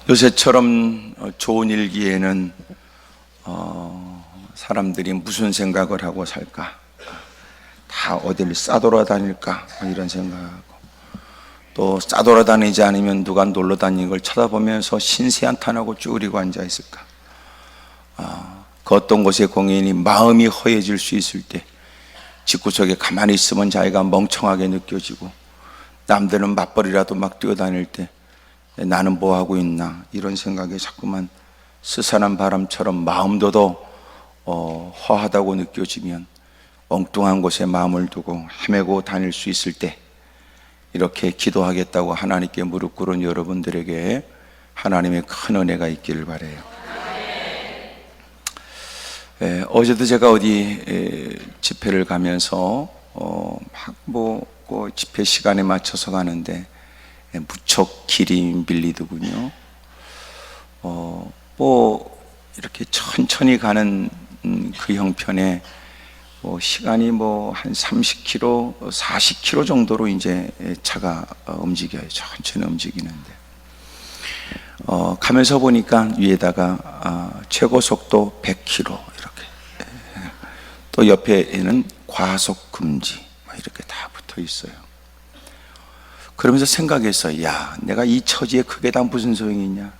요새처럼 좋은 일기에는 사람들이 무슨 생각을 하고 살까? 다 어딜 싸돌아다닐까? 이런 생각하고, 또 싸돌아다니지 않으면 누가 놀러 다니는 걸 쳐다보면서 신세한탄하고 쭈그리고 앉아 있을까? 그 어떤 곳에 공연이 마음이 허해질 수 있을 때 집구석에 가만히 있으면 자기가 멍청하게 느껴지고, 남들은 맞벌이라도 막 뛰어다닐 때 나는 뭐 하고 있나, 이런 생각에 자꾸만 스산한 바람처럼 마음도 더 허하다고 느껴지면 엉뚱한 곳에 마음을 두고 헤매고 다닐 수 있을 때, 이렇게 기도하겠다고 하나님께 무릎 꿇은 여러분들에게 하나님의 큰 은혜가 있기를 바라요. 어제도 제가 어디 집회를 가면서 집회 시간에 맞춰서 가는데 무척 길이 밀리더군요. 이렇게 천천히 가는 그 형편에 시간이 한 30km, 40km 정도로 이제 차가 움직여요. 천천히 움직이는데, 가면서 보니까 위에다가 최고 속도 100km 이렇게, 또 옆에는 과속 금지 이렇게 다 붙어 있어요. 그러면서 생각했어요. 야, 내가 이 처지에 그게 다 무슨 소용이 있냐?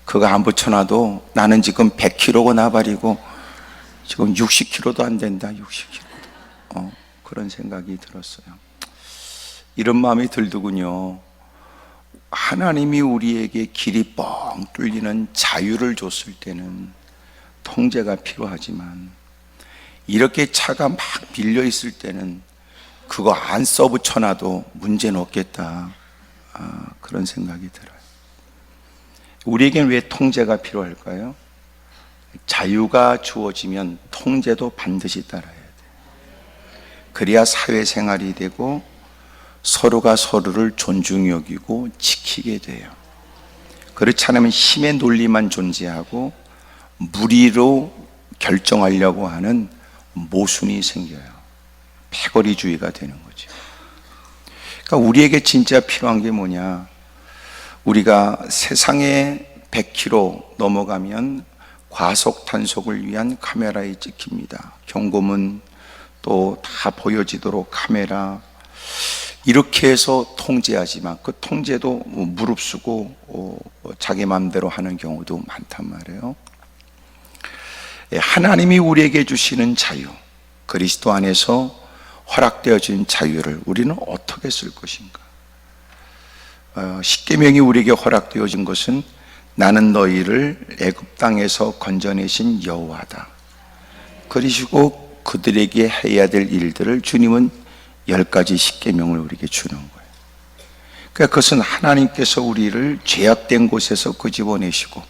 그거 안 붙여놔도 나는 지금 100km고 나발이고 지금 60km도 안 된다. 60km. 그런 생각이 들었어요. 이런 마음이 들더군요. 하나님이 우리에게 길이 뻥 뚫리는 자유를 줬을 때는 통제가 필요하지만, 이렇게 차가 막 밀려 있을 때는 그거 안 써붙여놔도 문제는 없겠다. 그런 생각이 들어요. 우리에겐 왜 통제가 필요할까요? 자유가 주어지면 통제도 반드시 따라야 돼요. 그래야 사회생활이 되고 서로가 서로를 존중히 여기고 지키게 돼요. 그렇지 않으면 힘의 논리만 존재하고 무리로 결정하려고 하는 모순이 생겨요. 패거리주의가 되는 거죠. 그러니까 우리에게 진짜 필요한 게 뭐냐? 우리가 세상에 100km 넘어가면 과속 단속을 위한 카메라에 찍힙니다. 경고문 또 다 보여지도록 카메라, 이렇게 해서 통제하지만 그 통제도 무릅쓰고 자기 마음대로 하는 경우도 많단 말이에요. 하나님이 우리에게 주시는 자유, 그리스도 안에서 허락되어진 자유를 우리는 어떻게 쓸 것인가? 십계명이 우리에게 허락되어진 것은 나는 너희를 애굽 땅에서 건져내신 여호와다. 그리고 그들에게 해야 될 일들을 주님은 10가지 십계명을 우리에게 주는 거예요. 그러니까 그것은 하나님께서 우리를 죄악된 곳에서 끄집어내시고,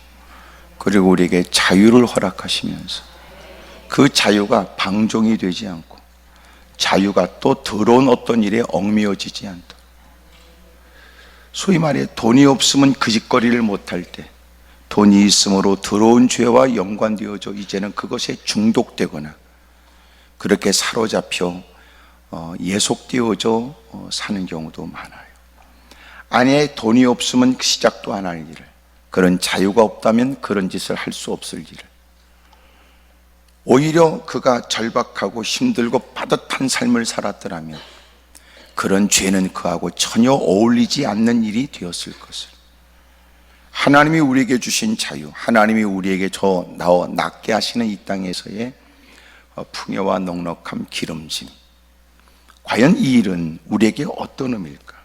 그리고 우리에게 자유를 허락하시면서 그 자유가 방종이 되지 않고, 자유가 또 더러운 어떤 일에 얽매여지지 않도록, 소위 말해 돈이 없으면 그 짓거리를 못할 때, 돈이 있으므로 더러운 죄와 연관되어져 이제는 그것에 중독되거나 그렇게 사로잡혀 예속되어져 사는 경우도 많아요. 아내 돈이 없으면 시작도 안 할 일을, 그런 자유가 없다면 그런 짓을 할 수 없을 일을, 오히려 그가 절박하고 힘들고 빠듯한 삶을 살았더라면 그런 죄는 그하고 전혀 어울리지 않는 일이 되었을 것을, 하나님이 우리에게 주신 자유, 하나님이 우리에게 낫게 하시는 이 땅에서의 풍요와 넉넉함, 기름짐, 과연 이 일은 우리에게 어떤 의미일까?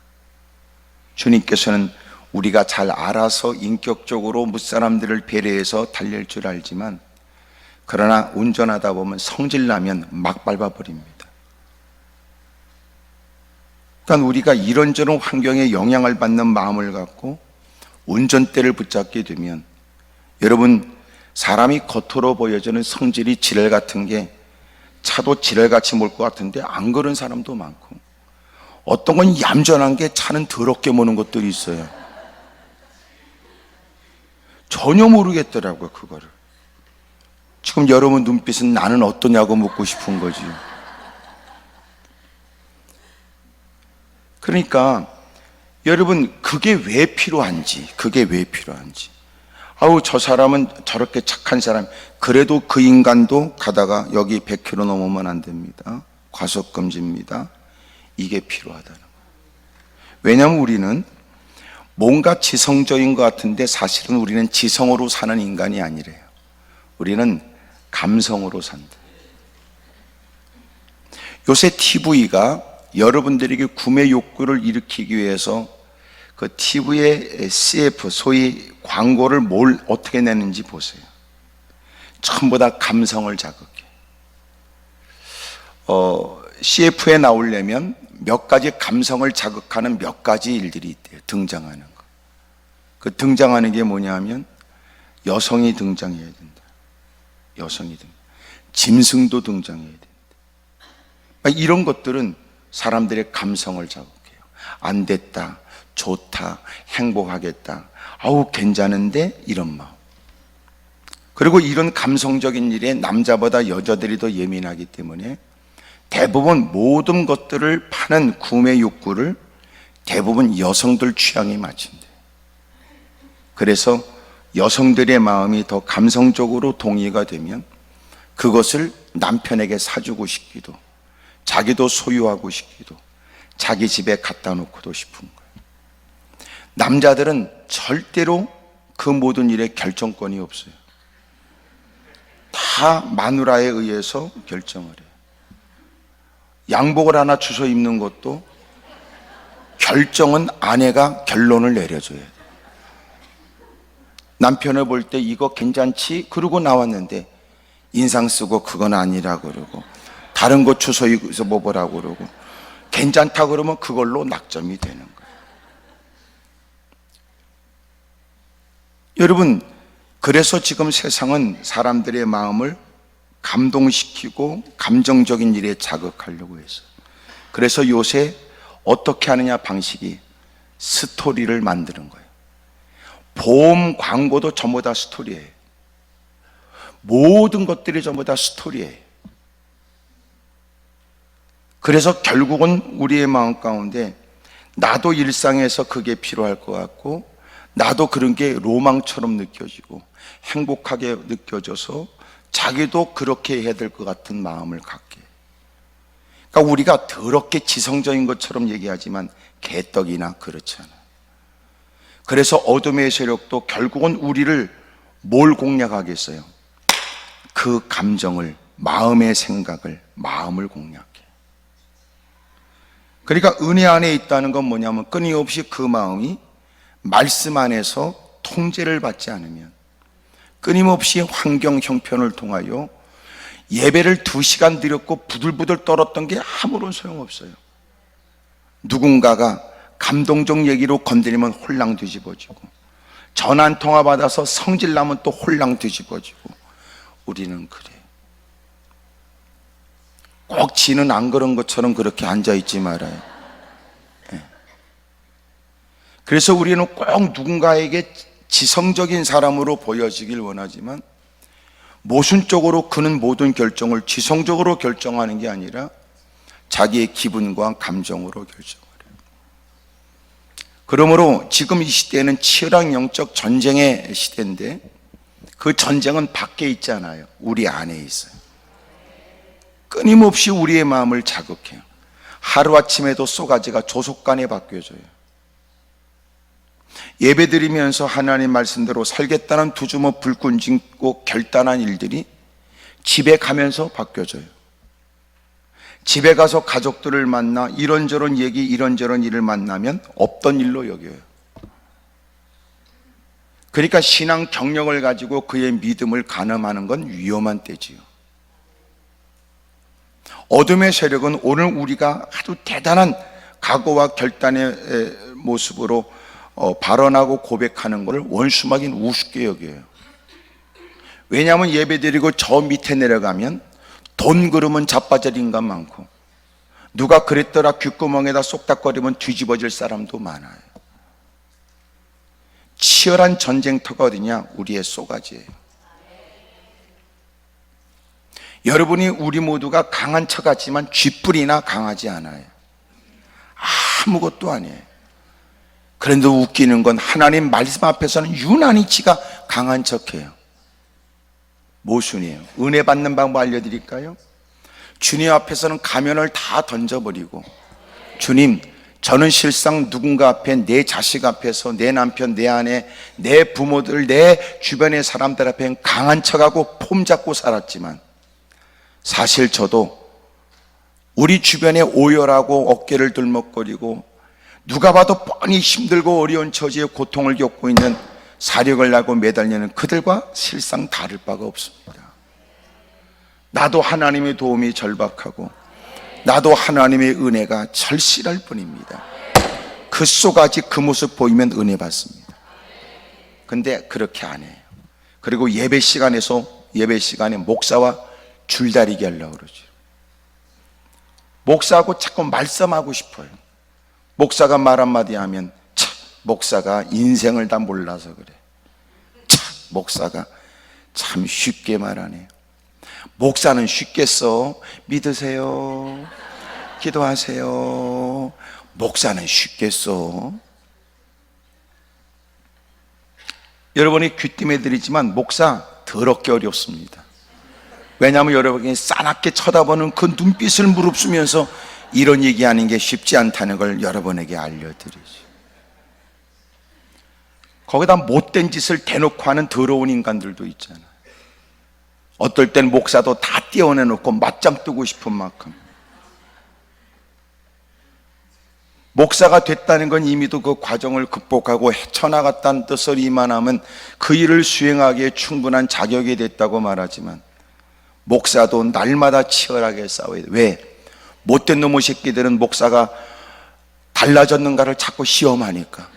주님께서는 우리가 잘 알아서 인격적으로 무사람들을 배려해서 달릴 줄 알지만, 그러나 운전하다 보면 성질나면 막 밟아버립니다. 그러니까 우리가 이런저런 환경에 영향을 받는 마음을 갖고 운전대를 붙잡게 되면, 여러분, 사람이 겉으로 보여지는 성질이 지랄 같은 게 차도 지랄같이 몰 것 같은데 안 그런 사람도 많고, 어떤 건 얌전한 게 차는 더럽게 모는 것들이 있어요. 전혀 모르겠더라고요, 그거를. 지금 여러분 눈빛은 나는 어떠냐고 묻고 싶은 거지. 그러니까 여러분, 그게 왜 필요한지, 아우 저 사람은 저렇게 착한 사람, 그래도 그 인간도 가다가 여기 100km 넘으면 안 됩니다. 과속금지입니다. 이게 필요하다는 거예요. 왜냐하면 우리는 뭔가 지성적인 것 같은데 사실은 우리는 지성으로 사는 인간이 아니래요. 우리는 감성으로 산다. 요새 TV가 여러분들에게 구매 욕구를 일으키기 위해서 그 TV의 CF, 소위 광고를 뭘 어떻게 내는지 보세요. 전부 다 감성을 자극해. CF에 나오려면 몇 가지 감성을 자극하는 몇 가지 일들이 있대요. 등장하는 거. 그 등장하는 게 뭐냐면 여성이 등장해야 된다. 여성이 등장. 짐승도 등장해야 된다. 이런 것들은 사람들의 감성을 자극해요. 안 됐다, 좋다, 행복하겠다, 아우 괜찮은데, 이런 마음. 그리고 이런 감성적인 일에 남자보다 여자들이 더 예민하기 때문에 대부분 모든 것들을 파는 구매 욕구를 대부분 여성들 취향에 맞춘대. 그래서 여성들의 마음이 더 감성적으로 동의가 되면 그것을 남편에게 사주고 싶기도, 자기도 소유하고 싶기도, 자기 집에 갖다 놓고도 싶은 거예요. 남자들은 절대로 그 모든 일에 결정권이 없어요. 다 마누라에 의해서 결정을 해요. 양복을 하나 주워 입는 것도 결정은 아내가 결론을 내려줘야 돼요. 남편을 볼 때 이거 괜찮지? 그러고 나왔는데 인상 쓰고 그건 아니라 그러고, 다른 거 주워 입어서 먹으라고 그러고, 괜찮다 그러면 그걸로 낙점이 되는 거예요. 여러분, 그래서 지금 세상은 사람들의 마음을 감동시키고 감정적인 일에 자극하려고 했어요. 그래서 요새 어떻게 하느냐 방식이 스토리를 만드는 거예요. 보험 광고도 전부 다 스토리예요. 모든 것들이 전부 다 스토리예요. 그래서 결국은 우리의 마음 가운데 나도 일상에서 그게 필요할 것 같고, 나도 그런 게 로망처럼 느껴지고 행복하게 느껴져서 자기도 그렇게 해야 될 것 같은 마음을 갖게. 그러니까 우리가 더럽게 지성적인 것처럼 얘기하지만 개떡이나 그렇잖아요. 그래서 어둠의 세력도 결국은 우리를 뭘 공략하겠어요? 그 감정을, 마음의 생각을, 마음을 공략해. 그러니까 은혜 안에 있다는 건 뭐냐면 끊임없이 그 마음이 말씀 안에서 통제를 받지 않으면, 끊임없이 환경 형편을 통하여 예배를 2시간 드렸고 부들부들 떨었던 게 아무런 소용없어요. 누군가가 감동적 얘기로 건드리면 홀랑 뒤집어지고, 전화 한 통화 받아서 성질 나면 또 홀랑 뒤집어지고. 우리는 그래. 꼭 지는 안 그런 것처럼 그렇게 앉아있지 말아요. 그래서 우리는 꼭 누군가에게 지성적인 사람으로 보여지길 원하지만 모순적으로 그는 모든 결정을 지성적으로 결정하는 게 아니라 자기의 기분과 감정으로 결정을 해요. 그러므로 지금 이 시대는 치열한 영적 전쟁의 시대인데 그 전쟁은 밖에 있지 않아요. 우리 안에 있어요. 끊임없이 우리의 마음을 자극해요. 하루아침에도 쏘가지가 조속간에 바뀌어져요. 예배드리면서 하나님 말씀대로 살겠다는 두 주먹 불끈 쥐고 결단한 일들이 집에 가면서 바뀌어져요. 집에 가서 가족들을 만나 이런저런 얘기, 이런저런 일을 만나면 없던 일로 여겨요. 그러니까 신앙 경력을 가지고 그의 믿음을 가늠하는 건 위험한 때지요. 어둠의 세력은 오늘 우리가 아주 대단한 각오와 결단의 모습으로 발언하고 고백하는 것을 원수막인 우습게 여겨요. 왜냐하면 예배드리고 저 밑에 내려가면 돈 그러면 자빠질 인간 많고, 누가 그랬더라 귓구멍에다 쏙닥거리면 뒤집어질 사람도 많아요. 치열한 전쟁터가 어디냐? 우리의 쏘가지예요. 여러분이 우리 모두가 강한 척 같지만 쥐뿔이나 강하지 않아요. 아무것도 아니에요. 그런데 웃기는 건 하나님 말씀 앞에서는 유난히 지가 강한 척해요. 모순이에요. 은혜 받는 방법 알려드릴까요? 주님 앞에서는 가면을 다 던져버리고, 주님, 저는 실상 누군가 앞에, 내 자식 앞에서, 내 남편, 내 아내, 내 부모들, 내 주변의 사람들 앞에 강한 척하고 폼 잡고 살았지만, 사실 저도 우리 주변에 오열하고 어깨를 들먹거리고 누가 봐도 뻔히 힘들고 어려운 처지에 고통을 겪고 있는 사력을 나고 매달리는 그들과 실상 다를 바가 없습니다. 나도 하나님의 도움이 절박하고 나도 하나님의 은혜가 절실할 뿐입니다. 그 쏘가지 그 모습 보이면 은혜 받습니다. 근데 그렇게 안 해요. 그리고 예배 시간에 목사와 줄다리기 하려고 그러죠. 목사하고 자꾸 말싸움하고 싶어요. 목사가 말 한마디 하면 참, 목사가 인생을 다 몰라서 그래. 참, 목사가 참 쉽게 말하네요. 목사는 쉽겠어? 믿으세요? 기도하세요? 목사는 쉽겠어? 여러분이 귀띔해 드리지만 목사 더럽게 어렵습니다. 왜냐하면 여러분이 싸납게 쳐다보는 그 눈빛을 무릅쓰면서 이런 얘기하는 게 쉽지 않다는 걸 여러분에게 알려드리죠. 거기다 못된 짓을 대놓고 하는 더러운 인간들도 있잖아요. 어떨 땐 목사도 다 떼어내놓고 맞짱 뜨고 싶은 만큼. 목사가 됐다는 건 이미도 그 과정을 극복하고 헤쳐나갔다는 뜻을 이만하면 그 일을 수행하기에 충분한 자격이 됐다고 말하지만, 목사도 날마다 치열하게 싸워야 돼. 왜? 못된 놈의 새끼들은 목사가 달라졌는가를 자꾸 시험하니까.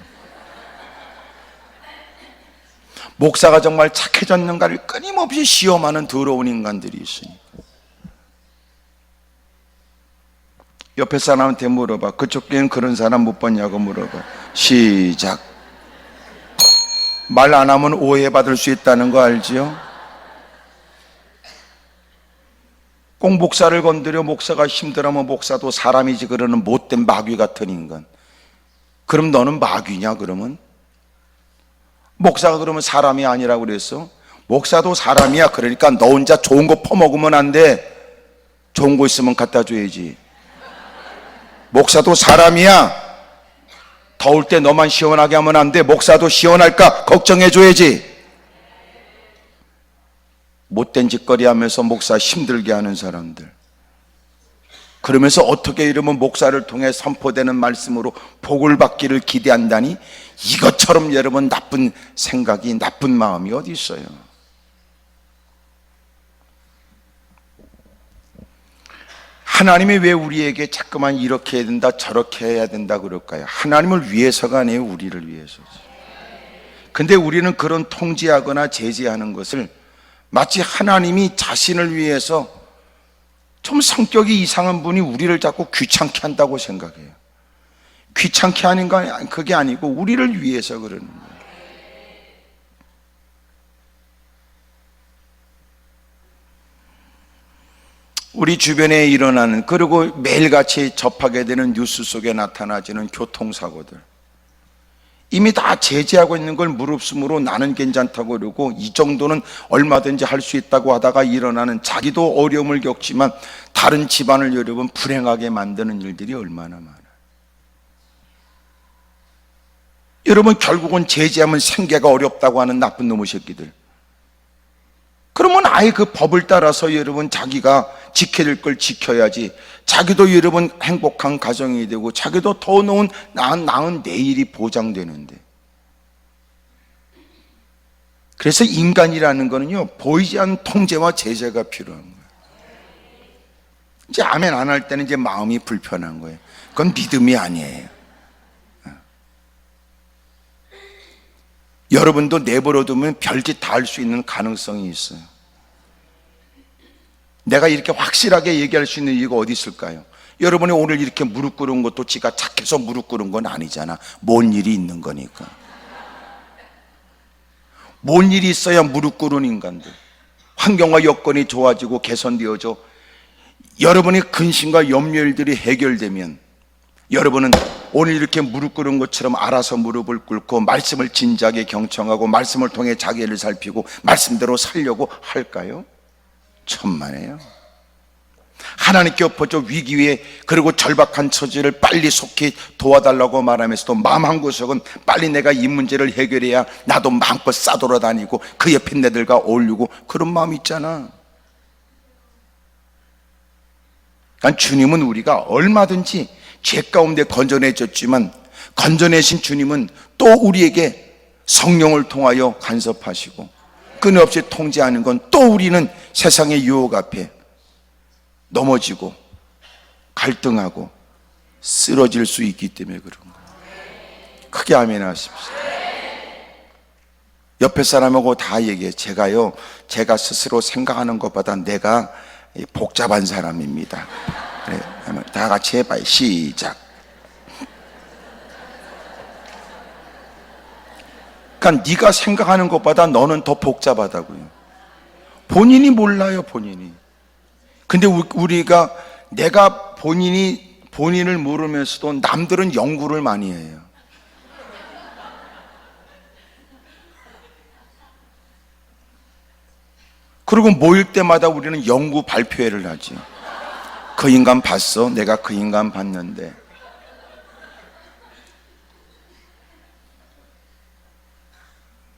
목사가 정말 착해졌는가를 끊임없이 시험하는 더러운 인간들이 있으니까. 옆에 사람한테 물어봐. 그쪽 교회는 그런 사람 못 봤냐고 물어봐. 시작. 말 안 하면 오해받을 수 있다는 거 알지요? 꼭 목사를 건드려 목사가 힘들어하면 목사도 사람이지 그러는 못된 마귀 같은 인간. 그럼 너는 마귀냐 그러면? 목사가 그러면 사람이 아니라고 그랬어? 목사도 사람이야. 그러니까 너 혼자 좋은 거 퍼먹으면 안 돼. 좋은 거 있으면 갖다 줘야지. 목사도 사람이야. 더울 때 너만 시원하게 하면 안 돼. 목사도 시원할까 걱정해 줘야지. 못된 짓거리 하면서 목사 힘들게 하는 사람들, 그러면서 어떻게 이러면 목사를 통해 선포되는 말씀으로 복을 받기를 기대한다니, 이것처럼 여러분 나쁜 생각이, 나쁜 마음이 어디 있어요? 하나님이 왜 우리에게 자꾸만 이렇게 해야 된다 저렇게 해야 된다 그럴까요? 하나님을 위해서가 아니에요. 우리를 위해서지. 근데 우리는 그런 통제하거나 제재하는 것을 마치 하나님이 자신을 위해서 좀 성격이 이상한 분이 우리를 자꾸 귀찮게 한다고 생각해요. 귀찮게 하는 거 그게 아니고 우리를 위해서 그러는 거예요. 우리 주변에 일어나는, 그리고 매일같이 접하게 되는 뉴스 속에 나타나지는 교통사고들, 이미 다 제재하고 있는 걸 무릅쓰므로 나는 괜찮다고 그러고 이 정도는 얼마든지 할 수 있다고 하다가 일어나는, 자기도 어려움을 겪지만 다른 집안을 여러분 불행하게 만드는 일들이 얼마나 많아요. 여러분 결국은 제재하면 생계가 어렵다고 하는 나쁜 놈의 새끼들, 그러면 아예 그 법을 따라서 여러분 자기가 지켜야 될 걸 지켜야지, 자기도 여러분 행복한 가정이 되고 자기도 더 나은 내일이 보장되는데. 그래서 인간이라는 거는요, 보이지 않는 통제와 제재가 필요한 거예요. 이제 아멘 안 할 때는 이제 마음이 불편한 거예요. 그건 믿음이 아니에요. 여러분도 내버려두면 별짓 다 할 수 있는 가능성이 있어요. 내가 이렇게 확실하게 얘기할 수 있는 이유가 어디 있을까요? 여러분이 오늘 이렇게 무릎 꿇은 것도 지가 착해서 무릎 꿇은 건 아니잖아. 뭔 일이 있는 거니까. 뭔 일이 있어야 무릎 꿇은 인간들, 환경과 여건이 좋아지고 개선되어져 여러분의 근심과 염려일들이 해결되면 여러분은 오늘 이렇게 무릎 꿇은 것처럼 알아서 무릎을 꿇고 말씀을 진지하게 경청하고 말씀을 통해 자기를 살피고 말씀대로 살려고 할까요? 천만에요. 하나님께 엎어져 위기에 그리고 절박한 처지를 빨리 속히 도와달라고 말하면서도 마음 한구석은 빨리 내가 이 문제를 해결해야 나도 마음껏 싸돌아다니고 그 옆에 애들과 어울리고 그런 마음이 있잖아. 그러니까 주님은 우리가 얼마든지 죄 가운데 건져내줬지만 건져내신 주님은 또 우리에게 성령을 통하여 간섭하시고 끊임없이 통제하는 건 또 우리는 세상의 유혹 앞에 넘어지고 갈등하고 쓰러질 수 있기 때문에 그런 거예요. 크게 아멘 하십시오. 옆에 사람하고 다 얘기해. 제가 스스로 생각하는 것보다 내가 복잡한 사람입니다. 그래, 다 같이 해봐요. 시작. 그러니까 네가 생각하는 것보다 너는 더 복잡하다고요. 본인이 몰라요, 본인이. 근데 우리가 내가 본인을 모르면서도 남들은 연구를 많이 해요. 그리고 모일 때마다 우리는 연구 발표회를 하지. 그 인간 봤어? 내가 그 인간 봤는데.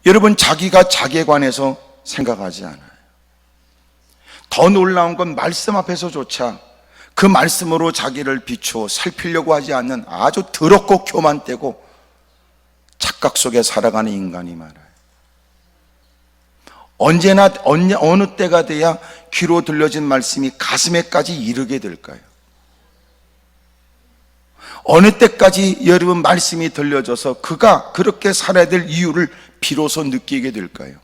여러분, 자기가 자기에 관해서 생각하지 않아요. 더 놀라운 건 말씀 앞에서조차 그 말씀으로 자기를 비추어 살피려고 하지 않는 아주 더럽고 교만되고 착각 속에 살아가는 인간이 많아요. 언제나 어느 때가 돼야 귀로 들려진 말씀이 가슴에까지 이르게 될까요? 어느 때까지 여러분 말씀이 들려져서 그가 그렇게 살아야 될 이유를 비로소 느끼게 될까요?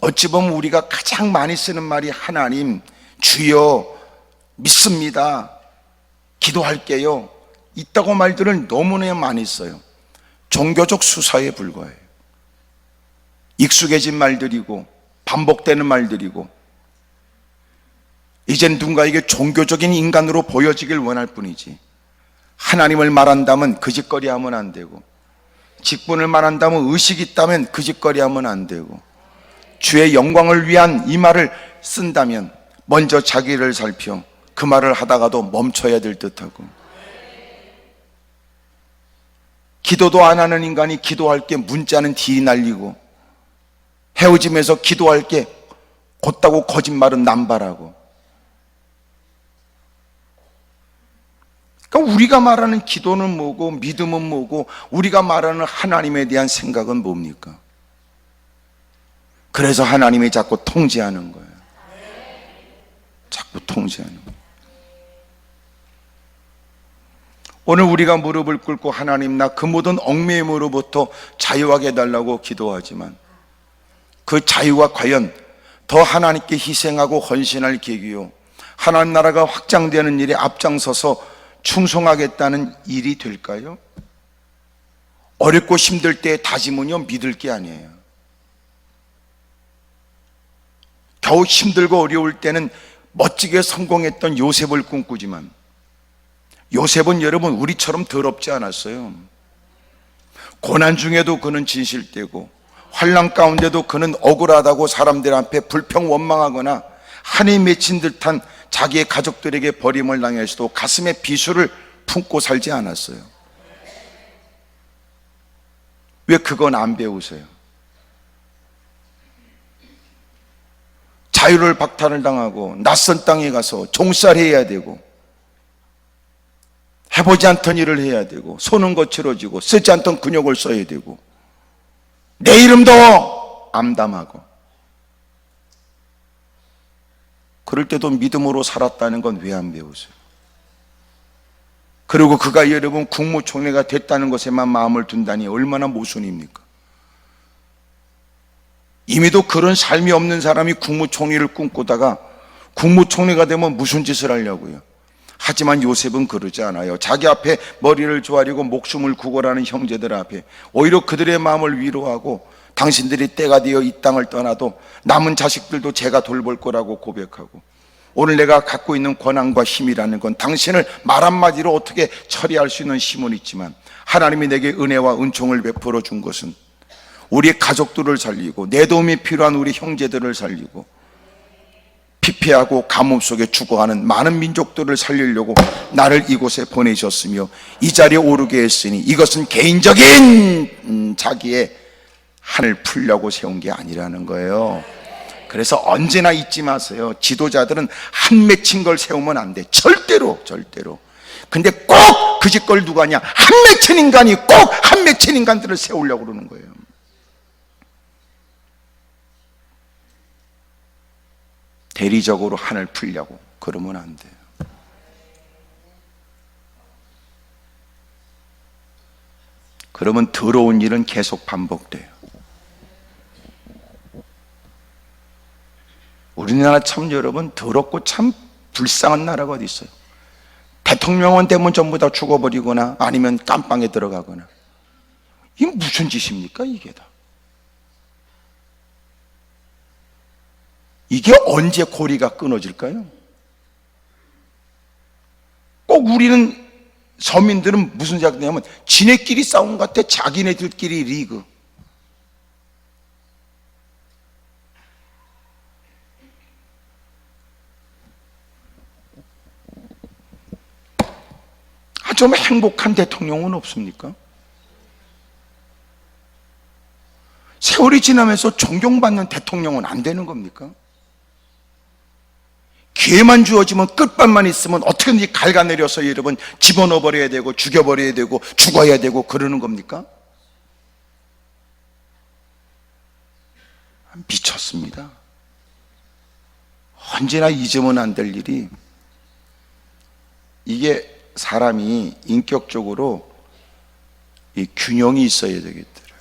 어찌 보면 우리가 가장 많이 쓰는 말이 하나님, 주여, 믿습니다, 기도할게요, 있다고 말들을 너무나 많이 써요. 종교적 수사에 불과해요. 익숙해진 말들이고 반복되는 말들이고 이젠 누군가에게 종교적인 인간으로 보여지길 원할 뿐이지, 하나님을 말한다면 그 짓거리 하면 안 되고, 직분을 말한다면 의식이 있다면 그 짓거리 하면 안 되고, 주의 영광을 위한 이 말을 쓴다면 먼저 자기를 살펴 그 말을 하다가도 멈춰야 될 듯하고, 기도도 안 하는 인간이 기도할 게 문자는 딜이 날리고, 헤어지면서 기도할 게 곧다고 거짓말은 남발하고. 그러니까 우리가 말하는 기도는 뭐고 믿음은 뭐고 우리가 말하는 하나님에 대한 생각은 뭡니까? 그래서 하나님이 자꾸 통제하는 거예요. 자꾸 통제하는 거예요. 오늘 우리가 무릎을 꿇고 하나님, 나 그 모든 얽매임으로부터 자유하게 해달라고 기도하지만 그 자유가 과연 더 하나님께 희생하고 헌신할 계기요, 하나님 나라가 확장되는 일에 앞장서서 충성하겠다는 일이 될까요? 어렵고 힘들 때의 다짐은요, 믿을 게 아니에요. 겨우 힘들고 어려울 때는 멋지게 성공했던 요셉을 꿈꾸지만 요셉은 여러분 우리처럼 더럽지 않았어요. 고난 중에도 그는 진실되고 환난 가운데도 그는 억울하다고 사람들 앞에 불평 원망하거나 한이 맺힌 듯한 자기의 가족들에게 버림을 당해서도 가슴에 비수를 품고 살지 않았어요. 왜 그건 안 배우세요? 자유를 박탈을 당하고 낯선 땅에 가서 종살이해야 되고 해보지 않던 일을 해야 되고 손은 거칠어지고 쓰지 않던 근육을 써야 되고 내 이름도 암담하고, 그럴 때도 믿음으로 살았다는 건 왜 안 배우세요? 그리고 그가 여러분 국무총리가 됐다는 것에만 마음을 둔다니 얼마나 모순입니까? 이미도 그런 삶이 없는 사람이 국무총리를 꿈꾸다가 국무총리가 되면 무슨 짓을 하려고요? 하지만 요셉은 그러지 않아요. 자기 앞에 머리를 조아리고 목숨을 구걸하는 형제들 앞에 오히려 그들의 마음을 위로하고 당신들이 때가 되어 이 땅을 떠나도 남은 자식들도 제가 돌볼 거라고 고백하고 오늘 내가 갖고 있는 권한과 힘이라는 건 당신을 말 한마디로 어떻게 처리할 수 있는 힘은 있지만, 하나님이 내게 은혜와 은총을 베풀어 준 것은 우리 가족들을 살리고, 내 도움이 필요한 우리 형제들을 살리고, 피폐하고 가뭄 속에 죽어가는 많은 민족들을 살리려고 나를 이곳에 보내셨으며 이 자리에 오르게 했으니, 이것은 개인적인 자기의 한을 풀려고 세운 게 아니라는 거예요. 그래서 언제나 잊지 마세요. 지도자들은 한 맺힌 걸 세우면 안 돼. 절대로. 근데 꼭 그 집 걸 누가 하냐? 한 맺힌 인간이 꼭 한 맺힌 인간들을 세우려고 그러는 거예요. 대리적으로 한을 풀려고 그러면 안 돼요. 그러면 더러운 일은 계속 반복돼요. 우리나라 참 여러분 더럽고 참 불쌍한 나라가 어디 있어요? 대통령은 되면 전부 다 죽어버리거나 아니면 깜빵에 들어가거나. 이게 무슨 짓입니까 이게 다? 이게 언제 고리가 끊어질까요? 꼭 우리는 서민들은 무슨 생각이냐면 지네끼리 싸운 것 같아. 자기네들끼리 리그. 좀 행복한 대통령은 없습니까? 세월이 지나면서 존경받는 대통령은 안 되는 겁니까? 기회만 주어지면, 끝발만 있으면 어떻게든지 갉아내려서 여러분 집어넣어버려야 되고 죽여버려야 되고 죽어야 되고 그러는 겁니까? 미쳤습니다. 언제나 잊으면 안 될 일이, 이게 사람이 인격적으로 이 균형이 있어야 되겠더라고요.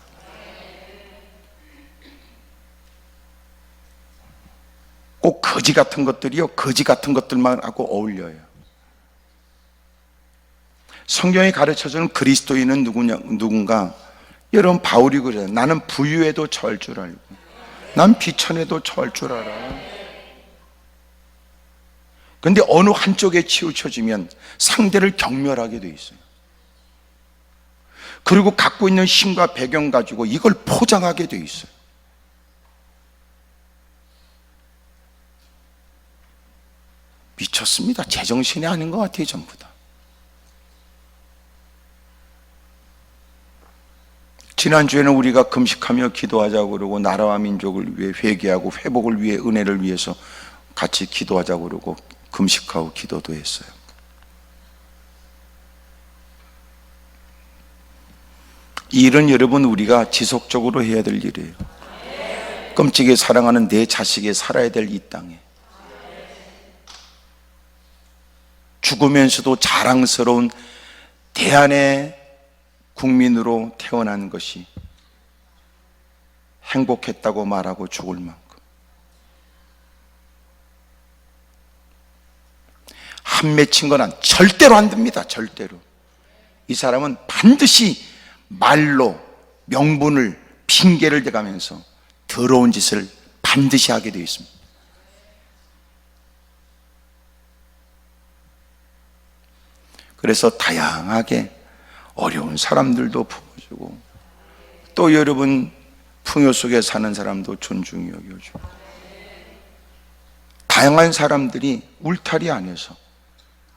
꼭 거지 같은 것들이요, 거지 같은 것들만 하고 어울려요. 성경이 가르쳐주는 그리스도인은 누군가? 여러분, 바울이 그래요. 나는 부유에도 처할 줄 알고, 난 비천에도 처할 줄 알아. 그런데 어느 한쪽에 치우쳐지면 상대를 경멸하게 돼 있어요. 그리고 갖고 있는 힘과 배경 가지고 이걸 포장하게 돼 있어요. 미쳤습니다. 제정신이 아닌 것 같아요, 전부 다. 지난주에는 우리가 금식하며 기도하자고 그러고, 나라와 민족을 위해 회개하고 회복을 위해, 은혜를 위해서 같이 기도하자고 그러고 금식하고 기도도 했어요. 이 일은 여러분 우리가 지속적으로 해야 될 일이에요. 끔찍이 사랑하는 내 자식이 살아야 될 이 땅에 죽으면서도 자랑스러운 대한의 국민으로 태어난 것이 행복했다고 말하고 죽을 만큼, 한 맺힌 건 절대로 안 됩니다. 절대로. 이 사람은 반드시 말로 명분을, 핑계를 대가면서 더러운 짓을 반드시 하게 되어 있습니다. 그래서 다양하게 어려운 사람들도 품어주고, 또 여러분 풍요 속에 사는 사람도 존중히 여겨주고, 다양한 사람들이 울타리 안에서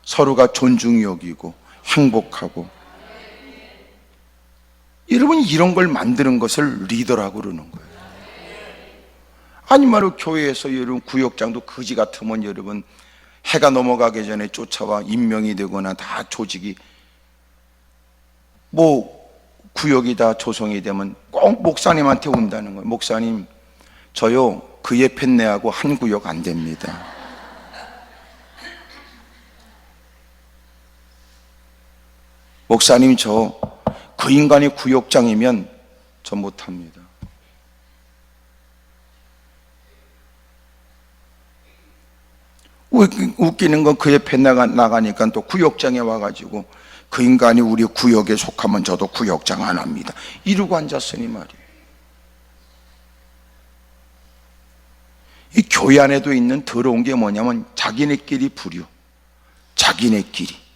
서로가 존중히 여기고 행복하고, 여러분 이런 걸 만드는 것을 리더라고 그러는 거예요. 아니 말로 교회에서 여러분 구역장도 거지 같으면 여러분 해가 넘어가기 전에 쫓아와 임명이 되거나 다 조직이, 뭐 구역이 다 조성이 되면 꼭 목사님한테 온다는 거예요. 목사님 저요 그의 팬네하고 한 구역 안 됩니다. 목사님 저 그 인간이 구역장이면 저 못합니다. 웃기는 건 그의 팬 나가니까 또 구역장에 와가지고 그 인간이 우리 구역에 속하면 저도 구역장 안 합니다 이러고 앉았으니 말이에요. 이 교회 안에도 있는 더러운 게 뭐냐면 자기네끼리 부류, 자기네끼리.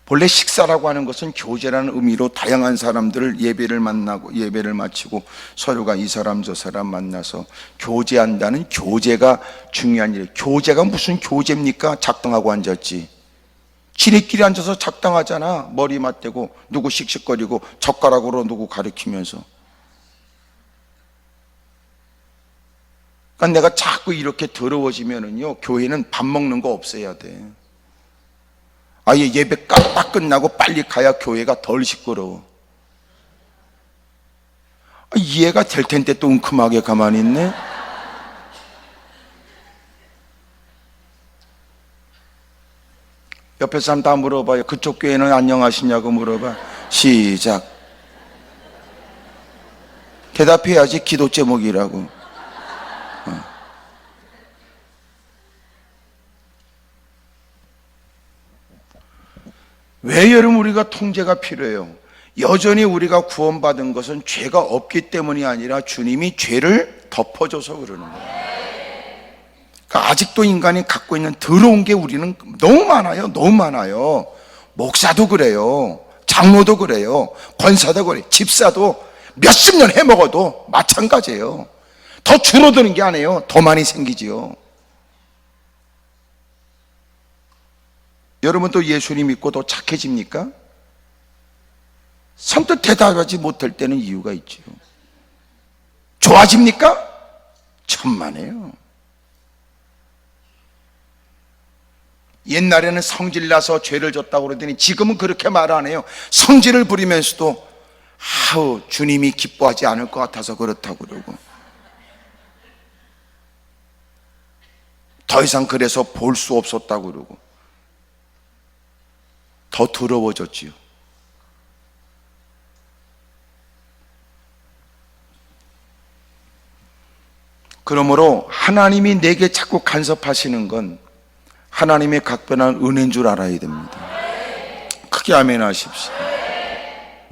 본래 식사라고 하는 것은 교제라는 의미로 다양한 사람들을 예배를 만나고 예배를 마치고 서로가 이 사람 저 사람 만나서 교제한다는 교제가 중요한 일이에요. 교제가 무슨 교제입니까? 작당하고 앉았지. 지네끼리 앉아서 작당하잖아. 머리 맞대고 누구 씩씩거리고 젓가락으로 누구 가리키면서. 그러니까 내가 자꾸 이렇게 더러워지면은요, 교회는 밥 먹는 거 없애야 돼. 아예 예배 딱 끝나고 빨리 가야 교회가 덜 시끄러워. 이해가 될 텐데 또 웅큼하게 가만히 있네. 옆에 사람 다 물어봐요. 그쪽 교회는 안녕하시냐고 물어봐. 시작. 대답해야지. 기도 제목이라고. 왜 여러분 우리가 통제가 필요해요? 여전히 우리가 구원받은 것은 죄가 없기 때문이 아니라 주님이 죄를 덮어줘서 그러는 거예요. 그러니까 아직도 인간이 갖고 있는 더러운 게 우리는 너무 많아요. 너무 많아요. 목사도 그래요. 장로도 그래요. 권사도 그래요. 집사도 몇십 년 해먹어도 마찬가지예요. 더 줄어드는 게 아니에요. 더 많이 생기지요. 여러분 또 예수님 믿고 더 착해집니까? 선뜻 대답하지 못할 때는 이유가 있지요. 좋아집니까? 천만에요. 옛날에는 성질나서 죄를 졌다고 그러더니 지금은 그렇게 말 안 해요. 성질을 부리면서도 아우 주님이 기뻐하지 않을 것 같아서 그렇다고 그러고, 더 이상 그래서 볼 수 없었다고 그러고, 더 더러워졌지요. 그러므로 하나님이 내게 자꾸 간섭하시는 건 하나님의 각별한 은혜인 줄 알아야 됩니다. 크게 아멘 하십시오.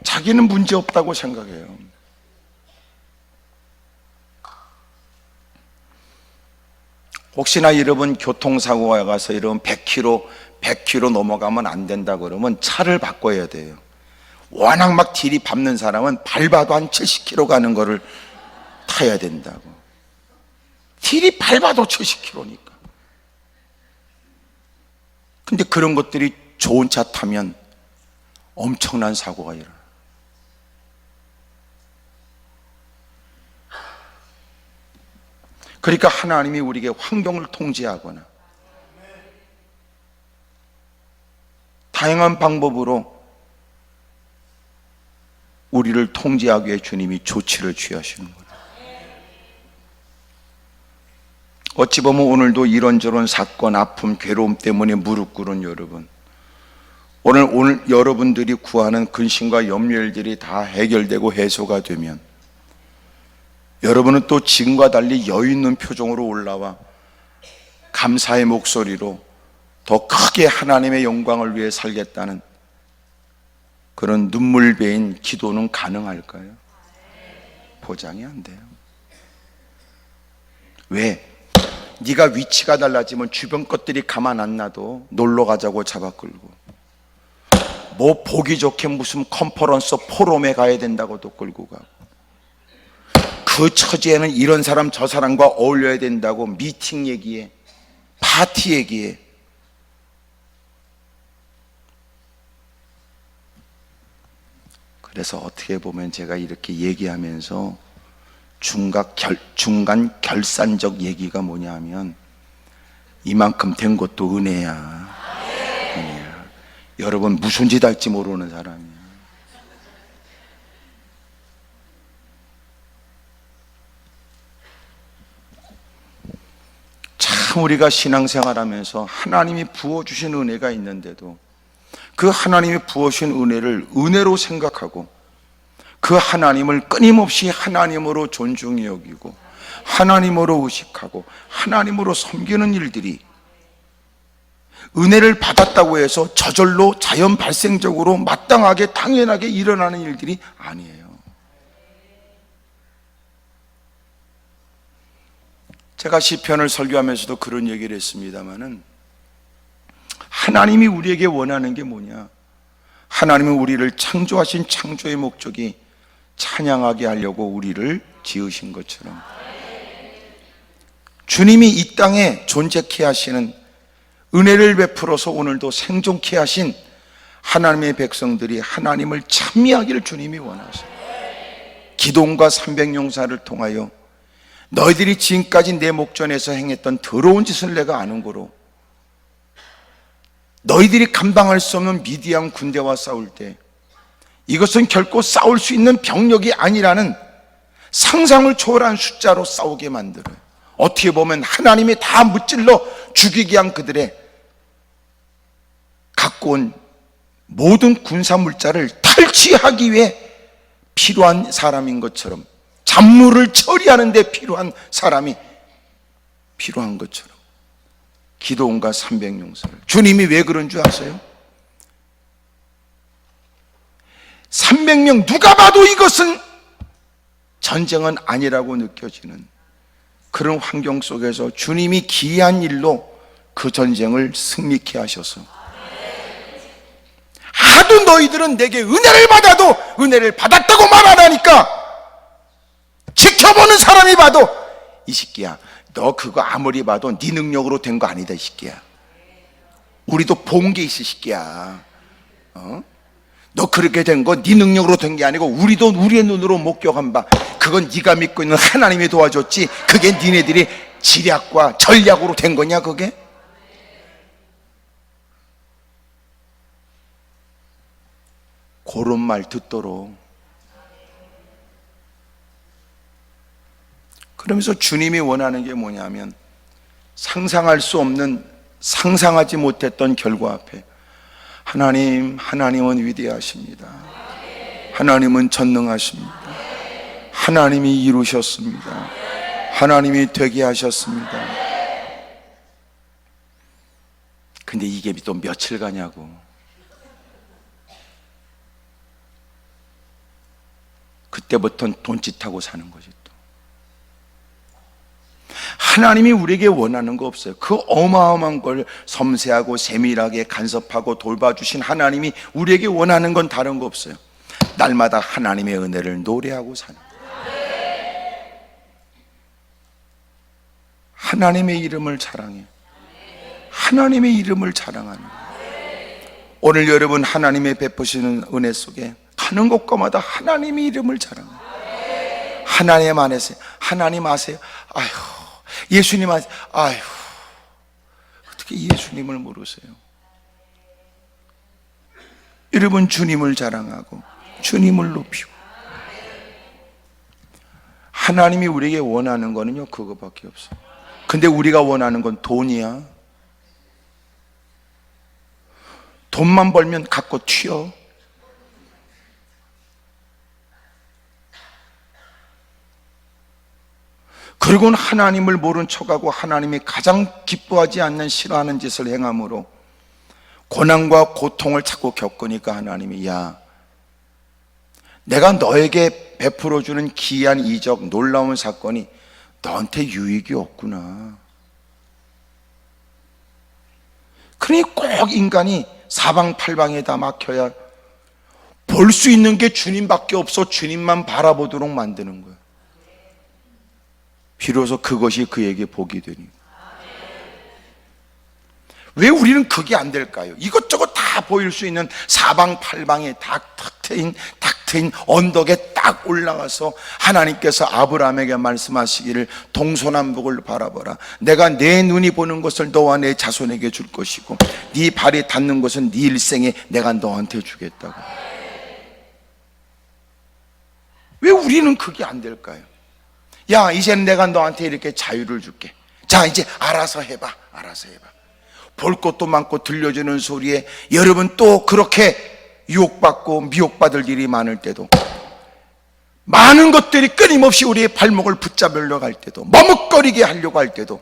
자기는 문제 없다고 생각해요. 혹시나 여러분 교통사고가 가서 여러분 100km 넘어가면 안 된다 그러면 차를 바꿔야 돼요. 워낙 막 딜이 밟는 사람은 밟아도 한 70km 가는 거를 타야 된다고. 딜이 밟아도 70km니까. 근데 그런 것들이 좋은 차 타면 엄청난 사고가 일어나요. 그러니까 하나님이 우리에게 환경을 통제하거나 다양한 방법으로 우리를 통제하기 위해 주님이 조치를 취하시는 거예요. 어찌 보면 오늘도 이런저런 사건, 아픔, 괴로움 때문에 무릎 꿇은 여러분, 오늘 여러분들이 구하는 근심과 염려들이 다 해결되고 해소가 되면 여러분은 또 지금과 달리 여유 있는 표정으로 올라와 감사의 목소리로 더 크게 하나님의 영광을 위해 살겠다는 그런 눈물배인 기도는 가능할까요? 보장이 안 돼요. 왜? 네가 위치가 달라지면 주변 것들이 가만 안 놔도 놀러 가자고 잡아 끌고, 뭐 보기 좋게 무슨 컨퍼런스 포럼에 가야 된다고도 끌고 가고, 그 처지에는 이런 사람 저 사람과 어울려야 된다고 미팅 얘기해, 파티 얘기해. 그래서 어떻게 보면 제가 이렇게 얘기하면서 중간 결산적 얘기가 뭐냐 하면 이만큼 된 것도 은혜야. 은혜야. 여러분 무슨 짓 할지 모르는 사람이야. 참 우리가 신앙생활하면서 하나님이 부어주신 은혜가 있는데도 그 하나님이 부어주신 은혜를 은혜로 생각하고 그 하나님을 끊임없이 하나님으로 존중히 여기고 하나님으로 의식하고 하나님으로 섬기는 일들이 은혜를 받았다고 해서 저절로 자연 발생적으로 마땅하게 당연하게 일어나는 일들이 아니에요. 제가 시편을 설교하면서도 그런 얘기를 했습니다마는, 하나님이 우리에게 원하는 게 뭐냐? 하나님은 우리를 창조하신 창조의 목적이 찬양하게 하려고 우리를 지으신 것처럼, 주님이 이 땅에 존재케 하시는, 은혜를 베풀어서 오늘도 생존케 하신 하나님의 백성들이 하나님을 찬미하기를 주님이 원하세요. 기도원과 삼백용사를 통하여 너희들이 지금까지 내 목전에서 행했던 더러운 짓을 내가 아는 거로, 너희들이 감당할 수 없는 미디안 군대와 싸울 때 이것은 결코 싸울 수 있는 병력이 아니라는 상상을 초월한 숫자로 싸우게 만들어요. 어떻게 보면 하나님이 다 무찔러 죽이게 한 그들의 갖고 온 모든 군사물자를 탈취하기 위해 필요한 사람인 것처럼, 잡물을 처리하는 데 필요한 사람이 필요한 것처럼, 기도원과 삼백용사를 주님이 왜 그런 줄 아세요? 300명 누가 봐도 이것은 전쟁은 아니라고 느껴지는 그런 환경 속에서 주님이 기이한 일로 그 전쟁을 승리케 하셔서, 하도 너희들은 내게 은혜를 받아도 은혜를 받았다고 말 안 하니까 지켜보는 사람이 봐도, 이 새끼야 너 그거 아무리 봐도 네 능력으로 된 거 아니다 이 새끼야. 우리도 본 게 있어 이 새끼야. 너 그렇게 된 거 네 능력으로 된 게 아니고 우리도 우리의 눈으로 목격한 바, 그건 네가 믿고 있는 하나님이 도와줬지, 그게 니네들이 지략과 전략으로 된 거냐 그게? 그런 말 듣도록. 그러면서 주님이 원하는 게 뭐냐면, 상상할 수 없는, 상상하지 못했던 결과 앞에 하나님은 위대하십니다. 하나님은 전능하십니다. 하나님이 이루셨습니다. 하나님이 되게 하셨습니다. 근데 이게 또 며칠 가냐고. 그때부터는 돈짓하고 사는 거지 또. 하나님이 우리에게 원하는 거 없어요. 그 어마어마한 걸 섬세하고 세밀하게 간섭하고 돌봐주신 하나님이 우리에게 원하는 건 다른 거 없어요. 날마다 하나님의 은혜를 노래하고 사는 거예요. 하나님의 이름을 자랑해. 하나님의 이름을 자랑하는 거예요. 오늘 여러분 하나님의 베푸시는 은혜 속에 가는 곳마다 하나님의 이름을 자랑해요. 하나님 안에서, 하나님 아세요? 아휴, 예수님 아세요? 아휴, 어떻게 예수님을 모르세요? 여러분 주님을 자랑하고 주님을 높이고, 하나님이 우리에게 원하는 거는요 그거밖에 없어요. 근데 우리가 원하는 건 돈이야. 돈만 벌면 갖고 튀어. 그리고는 하나님을 모른 척하고 하나님이 가장 기뻐하지 않는, 싫어하는 짓을 행함으로 고난과 고통을 자꾸 겪으니까 하나님이, 야, 내가 너에게 베풀어주는 기이한 이적, 놀라운 사건이 너한테 유익이 없구나. 그러니 꼭 인간이 사방팔방에 다 막혀야 볼 수 있는 게 주님밖에 없어 주님만 바라보도록 만드는 거예요. 비로소 그것이 그에게 복이 되니. 왜 우리는 그게 안 될까요? 이것저것 다 보일 수 있는 사방팔방에 탁 트인 언덕에 딱 올라가서 하나님께서 아브라함에게 말씀하시기를 동서남북을 바라보라. 내가 내 눈이 보는 것을 너와 내 자손에게 줄 것이고 네 발이 닿는 것은 네 일생에 내가 너한테 주겠다고. 왜 우리는 그게 안 될까요? 야, 이제는 내가 너한테 이렇게 자유를 줄게. 자, 이제 알아서 해봐. 볼 것도 많고 들려주는 소리에 여러분 또 그렇게 유혹받고 미혹받을 일이 많을 때도, 많은 것들이 끊임없이 우리의 발목을 붙잡으려 갈 때도, 머뭇거리게 하려고 할 때도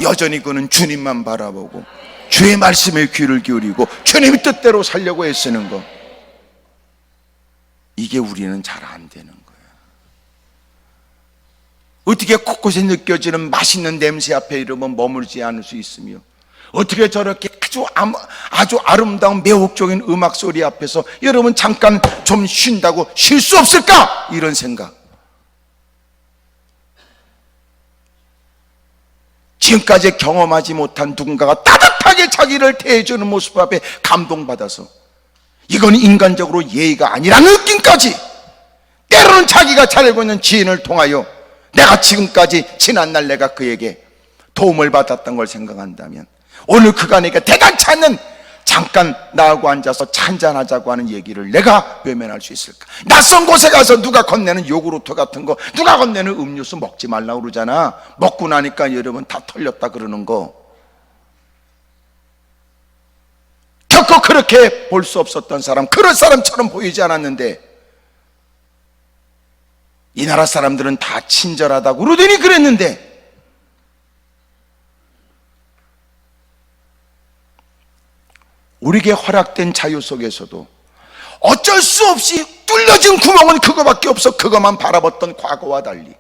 여전히 그는 주님만 바라보고 주의 말씀에 귀를 기울이고 주님의 뜻대로 살려고 애쓰는 것, 이게 우리는 잘 안 되는 거예요. 어떻게 곳곳에 느껴지는 맛있는 냄새 앞에 이르면 머물지 않을 수 있으며, 어떻게 저렇게 아주 아름다운 매혹적인 음악 소리 앞에서 여러분 잠깐 좀 쉰다고 쉴 수 없을까? 이런 생각. 지금까지 경험하지 못한 누군가가 따뜻하게 자기를 대해주는 모습 앞에 감동받아서 이건 인간적으로 예의가 아니라는 느낌까지, 때로는 자기가 잘 알고 있는 지인을 통하여 내가 지금까지 지난날 내가 그에게 도움을 받았던 걸 생각한다면 오늘 그가 내게 대단치 않는 잠깐 나하고 앉아서 한잔하자고 하는 얘기를 내가 외면할 수 있을까? 낯선 곳에 가서 누가 건네는 요구르트 같은 거, 누가 건네는 음료수 먹지 말라고 그러잖아. 먹고 나니까 여러분 다 털렸다 그러는 거. 결코 그렇게 볼 수 없었던 사람, 그런 사람처럼 보이지 않았는데 이 나라 사람들은 다 친절하다고 그러더니 그랬는데, 우리에게 허락된 자유 속에서도 어쩔 수 없이 뚫려진 구멍은 그거밖에 없어. 그것만 바라봤던 과거와 달리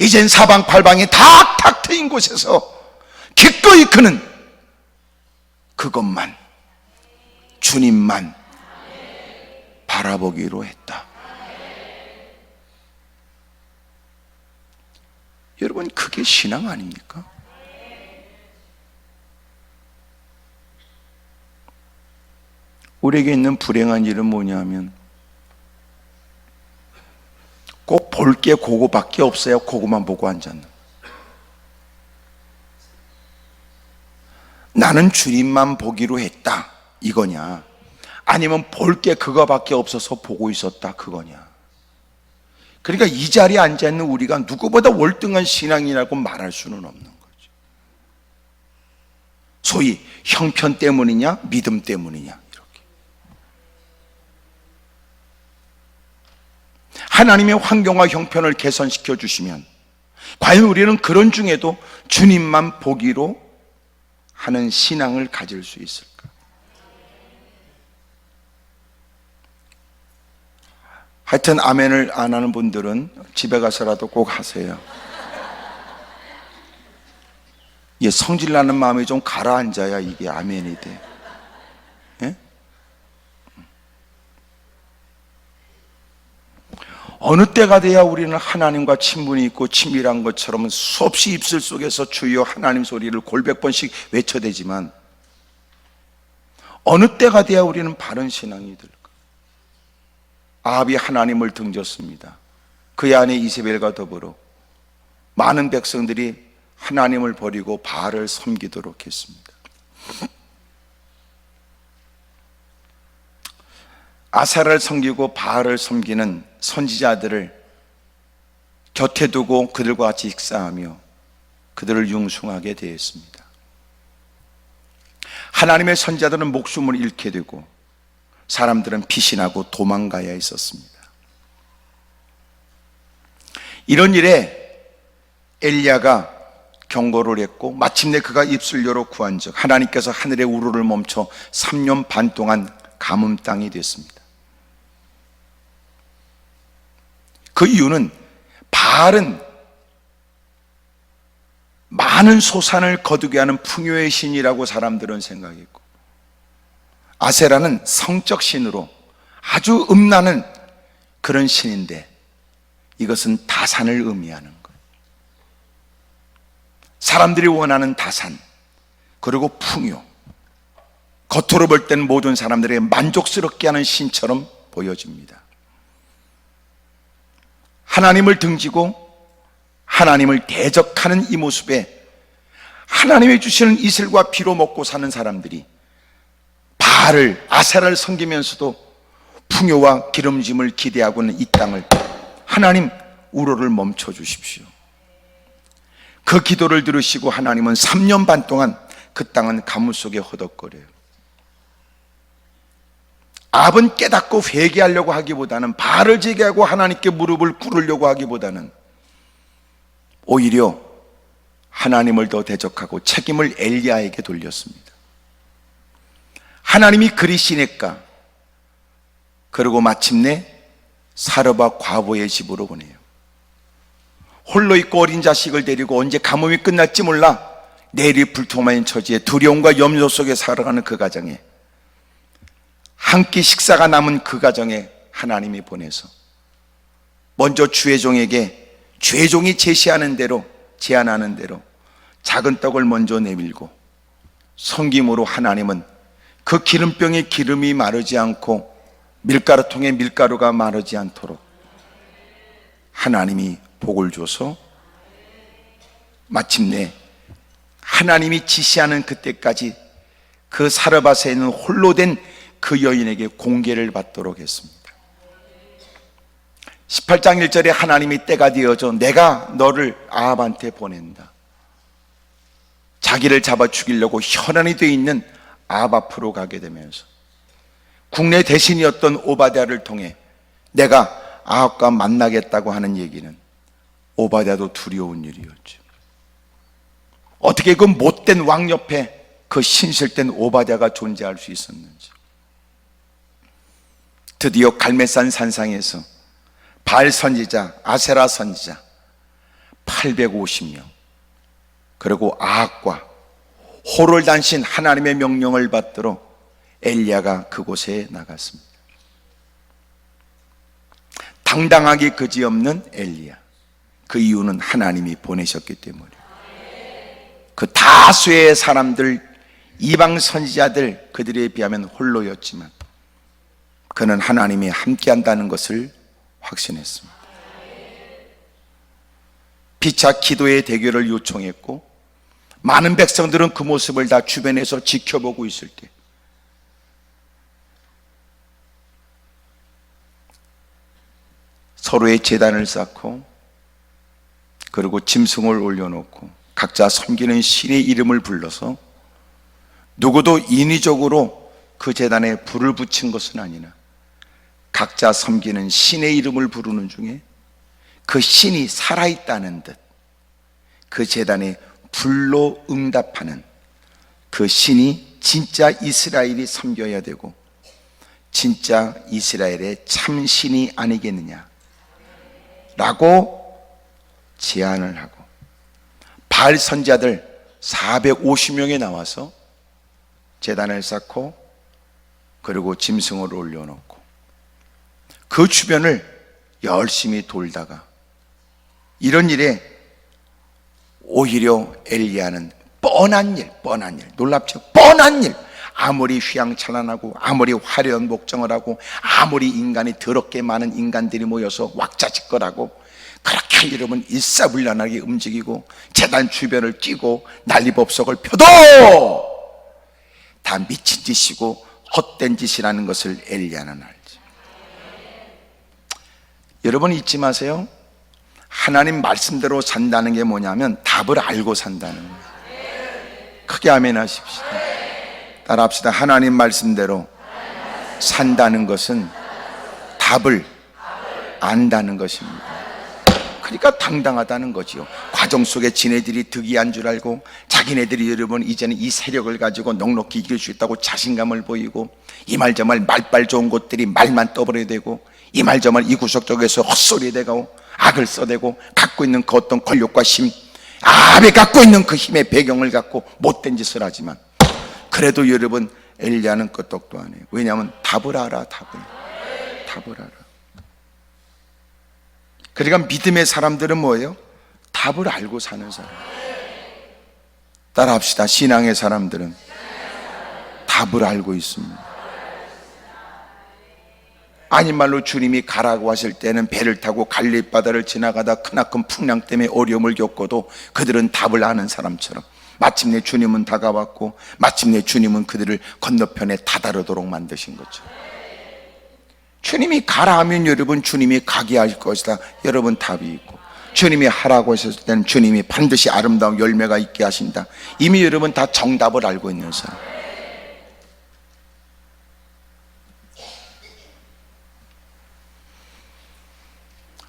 이젠 사방팔방이 탁탁 트인 곳에서 기꺼이 그는 그것만, 주님만 바라보기로 했다. 여러분, 그게 신앙 아닙니까? 우리에게 있는 불행한 일은 뭐냐면 꼭 볼 게 그거밖에 없어야 그거만 보고 앉았는. 나는 주님만 보기로 했다 이거냐, 아니면 볼 게 그거밖에 없어서 보고 있었다 그거냐. 그러니까 이 자리에 앉아있는 우리가 누구보다 월등한 신앙이라고 말할 수는 없는 거죠. 소위 형편 때문이냐 믿음 때문이냐, 하나님의 환경과 형편을 개선시켜 주시면 과연 우리는 그런 중에도 주님만 보기로 하는 신앙을 가질 수 있을까? 하여튼 아멘을 안 하는 분들은 집에 가서라도 꼭 하세요. 이게 성질나는 마음이 좀 가라앉아야 이게 아멘이 돼. 예? 어느 때가 돼야 우리는 하나님과 친분이 있고 친밀한 것처럼 수없이 입술 속에서 주여 하나님 소리를 골백 번씩 외쳐대지만 어느 때가 돼야 우리는 바른 신앙이 될까? 아합이 하나님을 등졌습니다. 그의 아내 이세벨과 더불어 많은 백성들이 하나님을 버리고 바알을 섬기도록 했습니다. 아세라를 섬기고 바알을 섬기는 선지자들을 곁에 두고 그들과 같이 식사하며 그들을 융숭하게 대했습니다. 하나님의 선지자들은 목숨을 잃게 되고 사람들은 피신하고 도망가야 했었습니다. 이런 일에 엘리야가 경고를 했고 마침내 그가 입술 열어 구한즉 하나님께서 하늘의 우르를 멈춰 3년 반 동안 가뭄 땅이 됐습니다. 그 이유는 바알은 많은 소산을 거두게 하는 풍요의 신이라고 사람들은 생각했고 아세라는 성적 신으로 아주 음란한 그런 신인데 이것은 다산을 의미하는 거예요. 사람들이 원하는 다산, 그리고 풍요, 겉으로 볼 때는 모든 사람들에게 만족스럽게 하는 신처럼 보여집니다. 하나님을 등지고 하나님을 대적하는 이 모습에 하나님이 주시는 이슬과 비로 먹고 사는 사람들이 바알을, 아세라를 섬기면서도 풍요와 기름짐을 기대하고 있는 이 땅을 하나님 우로를 멈춰 주십시오. 그 기도를 들으시고 하나님은 3년 반 동안 그 땅은 가뭄 속에 허덕거려요. 아합은 깨닫고 회개하려고 하기보다는 바알을 제기하고 하나님께 무릎을 꿇으려고 하기보다는 오히려 하나님을 더 대적하고 책임을 엘리야에게 돌렸습니다. 하나님이 그리시니까 그리고 마침내 사르밧 과부의 집으로 보내요. 홀로 있고 어린 자식을 데리고 언제 가뭄이 끝날지 몰라 내일이 불투명한 처지에 두려움과 염려 속에 살아가는 그 가정에, 한 끼 식사가 남은 그 가정에 하나님이 보내서 먼저 주의 종에게 주의 종이 제안하는 대로 작은 떡을 먼저 내밀고 섬김으로 하나님은 그 기름병에 기름이 마르지 않고 밀가루통에 밀가루가 마르지 않도록 하나님이 복을 줘서 마침내 하나님이 지시하는 그때까지 그 사르밧에 있는 홀로 된 그 여인에게 공개를 받도록 했습니다. 18장 1절에 하나님이 때가 되어져 내가 너를 아합한테 보낸다. 자기를 잡아 죽이려고 혈안이 되어 있는 아합 앞으로 가게 되면서 국내 대신이었던 오바댜를 통해 내가 아합과 만나겠다고 하는 얘기는 오바댜도 두려운 일이었죠. 어떻게 그 못된 왕 옆에 그 신실된 오바댜가 존재할 수 있었는지. 드디어 갈멜산 산상에서 바알 선지자, 아세라 선지자 850명, 그리고 아합과 호를 단신 하나님의 명령을 받들어 엘리야가 그곳에 나갔습니다. 당당하기 그지없는 엘리야, 그 이유는 하나님이 보내셨기 때문에. 그 다수의 사람들, 이방 선지자들, 그들에 비하면 홀로였지만 그는 하나님이 함께한다는 것을 확신했습니다. 피차 기도의 대결을 요청했고 많은 백성들은 그 모습을 다 주변에서 지켜보고 있을 때 서로의 제단을 쌓고 그리고 짐승을 올려놓고 각자 섬기는 신의 이름을 불러서 누구도 인위적으로 그 제단에 불을 붙인 것은 아니나 각자 섬기는 신의 이름을 부르는 중에 그 신이 살아있다는 듯 그 제단에 불로 응답하는 그 신이 진짜 이스라엘이 섬겨야 되고 진짜 이스라엘의 참 신이 아니겠느냐 라고 제안을 하고 바알 선지자들 450명이 나와서 제단을 쌓고 그리고 짐승을 올려놓고 그 주변을 열심히 돌다가 이런 일에 오히려 엘리야는 뻔한 일, 놀랍죠? 뻔한 일, 아무리 휘황찬란하고 아무리 화려한 목정을 하고 아무리 인간이 더럽게 많은 인간들이 모여서 왁자지껄하고 그렇게 여러분 일사불란하게 움직이고 제단 주변을 뛰고 난리법석을 펴도 다 미친 짓이고 헛된 짓이라는 것을 엘리야는 알지. 여러분 잊지 마세요. 하나님 말씀대로 산다는 게 뭐냐면 답을 알고 산다는 거예요. 크게 아멘 하십시오. 따라합시다. 하나님 말씀대로 산다는 것은 답을 안다는 것입니다. 그러니까 당당하다는 거지요. 과정 속에 지네들이 득이한 줄 알고 자기네들이 여러분 이제는 이 세력을 가지고 넉넉히 이길 수 있다고 자신감을 보이고 이 말 저 말 말빨 좋은 것들이 말만 떠버려야 되고 이 말 저 말 이 구석적에서 헛소리 대고 악을 써대고 갖고 있는 그 어떤 권력과 힘, 아합이 갖고 있는 그 힘의 배경을 갖고 못된 짓을 하지만 그래도 여러분 엘리야는 끄떡도 안 해요. 왜냐하면 답을 알아. 답을 알아. 그러니까 믿음의 사람들은 뭐예요? 답을 알고 사는 사람. 따라합시다. 신앙의 사람들은 답을 알고 있습니다. 아닌 말로 주님이 가라고 하실 때는 배를 타고 갈릴리 바다를 지나가다 크나큰 풍랑 때문에 어려움을 겪어도 그들은 답을 아는 사람처럼 마침내 주님은 다가왔고 마침내 주님은 그들을 건너편에 다다르도록 만드신 거죠. 주님이 가라 하면 여러분 주님이 가게 할 것이다. 여러분 답이 있고 주님이 하라고 하셨을 때는 주님이 반드시 아름다운 열매가 있게 하신다. 이미 여러분 다 정답을 알고 있는 사람.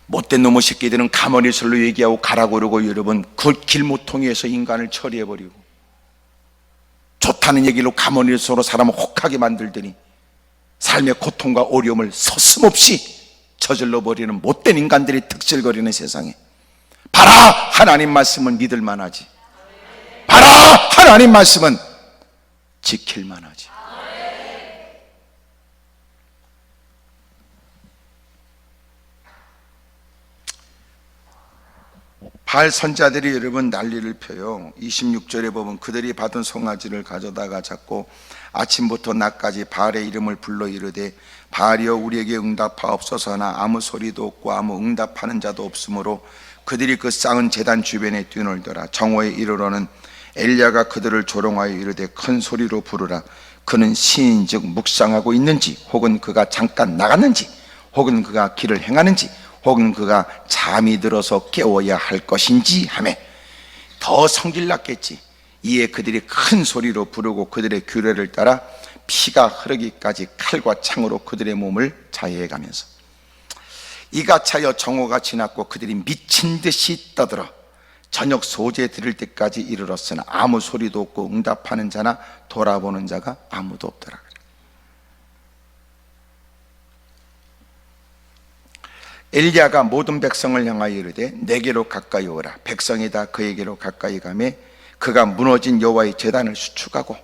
못된 놈의 새끼들은 가머리설로 얘기하고 가라고 그러고 여러분 그 길모퉁이에서 인간을 처리해버리고 좋다는 얘기로 가머리설로 사람을 혹하게 만들더니 삶의 고통과 어려움을 서슴없이 저질러버리는 못된 인간들이 득실거리는 세상에 봐라, 하나님 말씀은 믿을 만하지. 봐라, 하나님 말씀은 지킬 만하지. 바알 선자들이 여러분 난리를 펴요. 26절에 보면 그들이 받은 송아지를 가져다가 잡고 아침부터 낮까지 바알의 이름을 불러 이르되 바알이여 우리에게 응답하옵소서나 아무 소리도 없고 아무 응답하는 자도 없으므로 그들이 그 쌓은 제단 주변에 뛰놀더라. 정오에 이르러는 엘리야가 그들을 조롱하여 이르되 큰 소리로 부르라. 그는 시인즉 묵상하고 있는지 혹은 그가 잠깐 나갔는지 혹은 그가 길을 행하는지 혹은 그가 잠이 들어서 깨워야 할 것인지 하매 더 성질났겠지. 이에 그들이 큰 소리로 부르고 그들의 규례를 따라 피가 흐르기까지 칼과 창으로 그들의 몸을 자해가면서 이가 차여 정오가 지났고 그들이 미친 듯이 떠들어 저녁 소재 들을 때까지 이르렀으나 아무 소리도 없고 응답하는 자나 돌아보는 자가 아무도 없더라. 엘리야가 모든 백성을 향하여 이르되 내게로 가까이 오라. 백성이 다 그에게로 가까이 가매 그가 무너진 여호와의 제단을 수축하고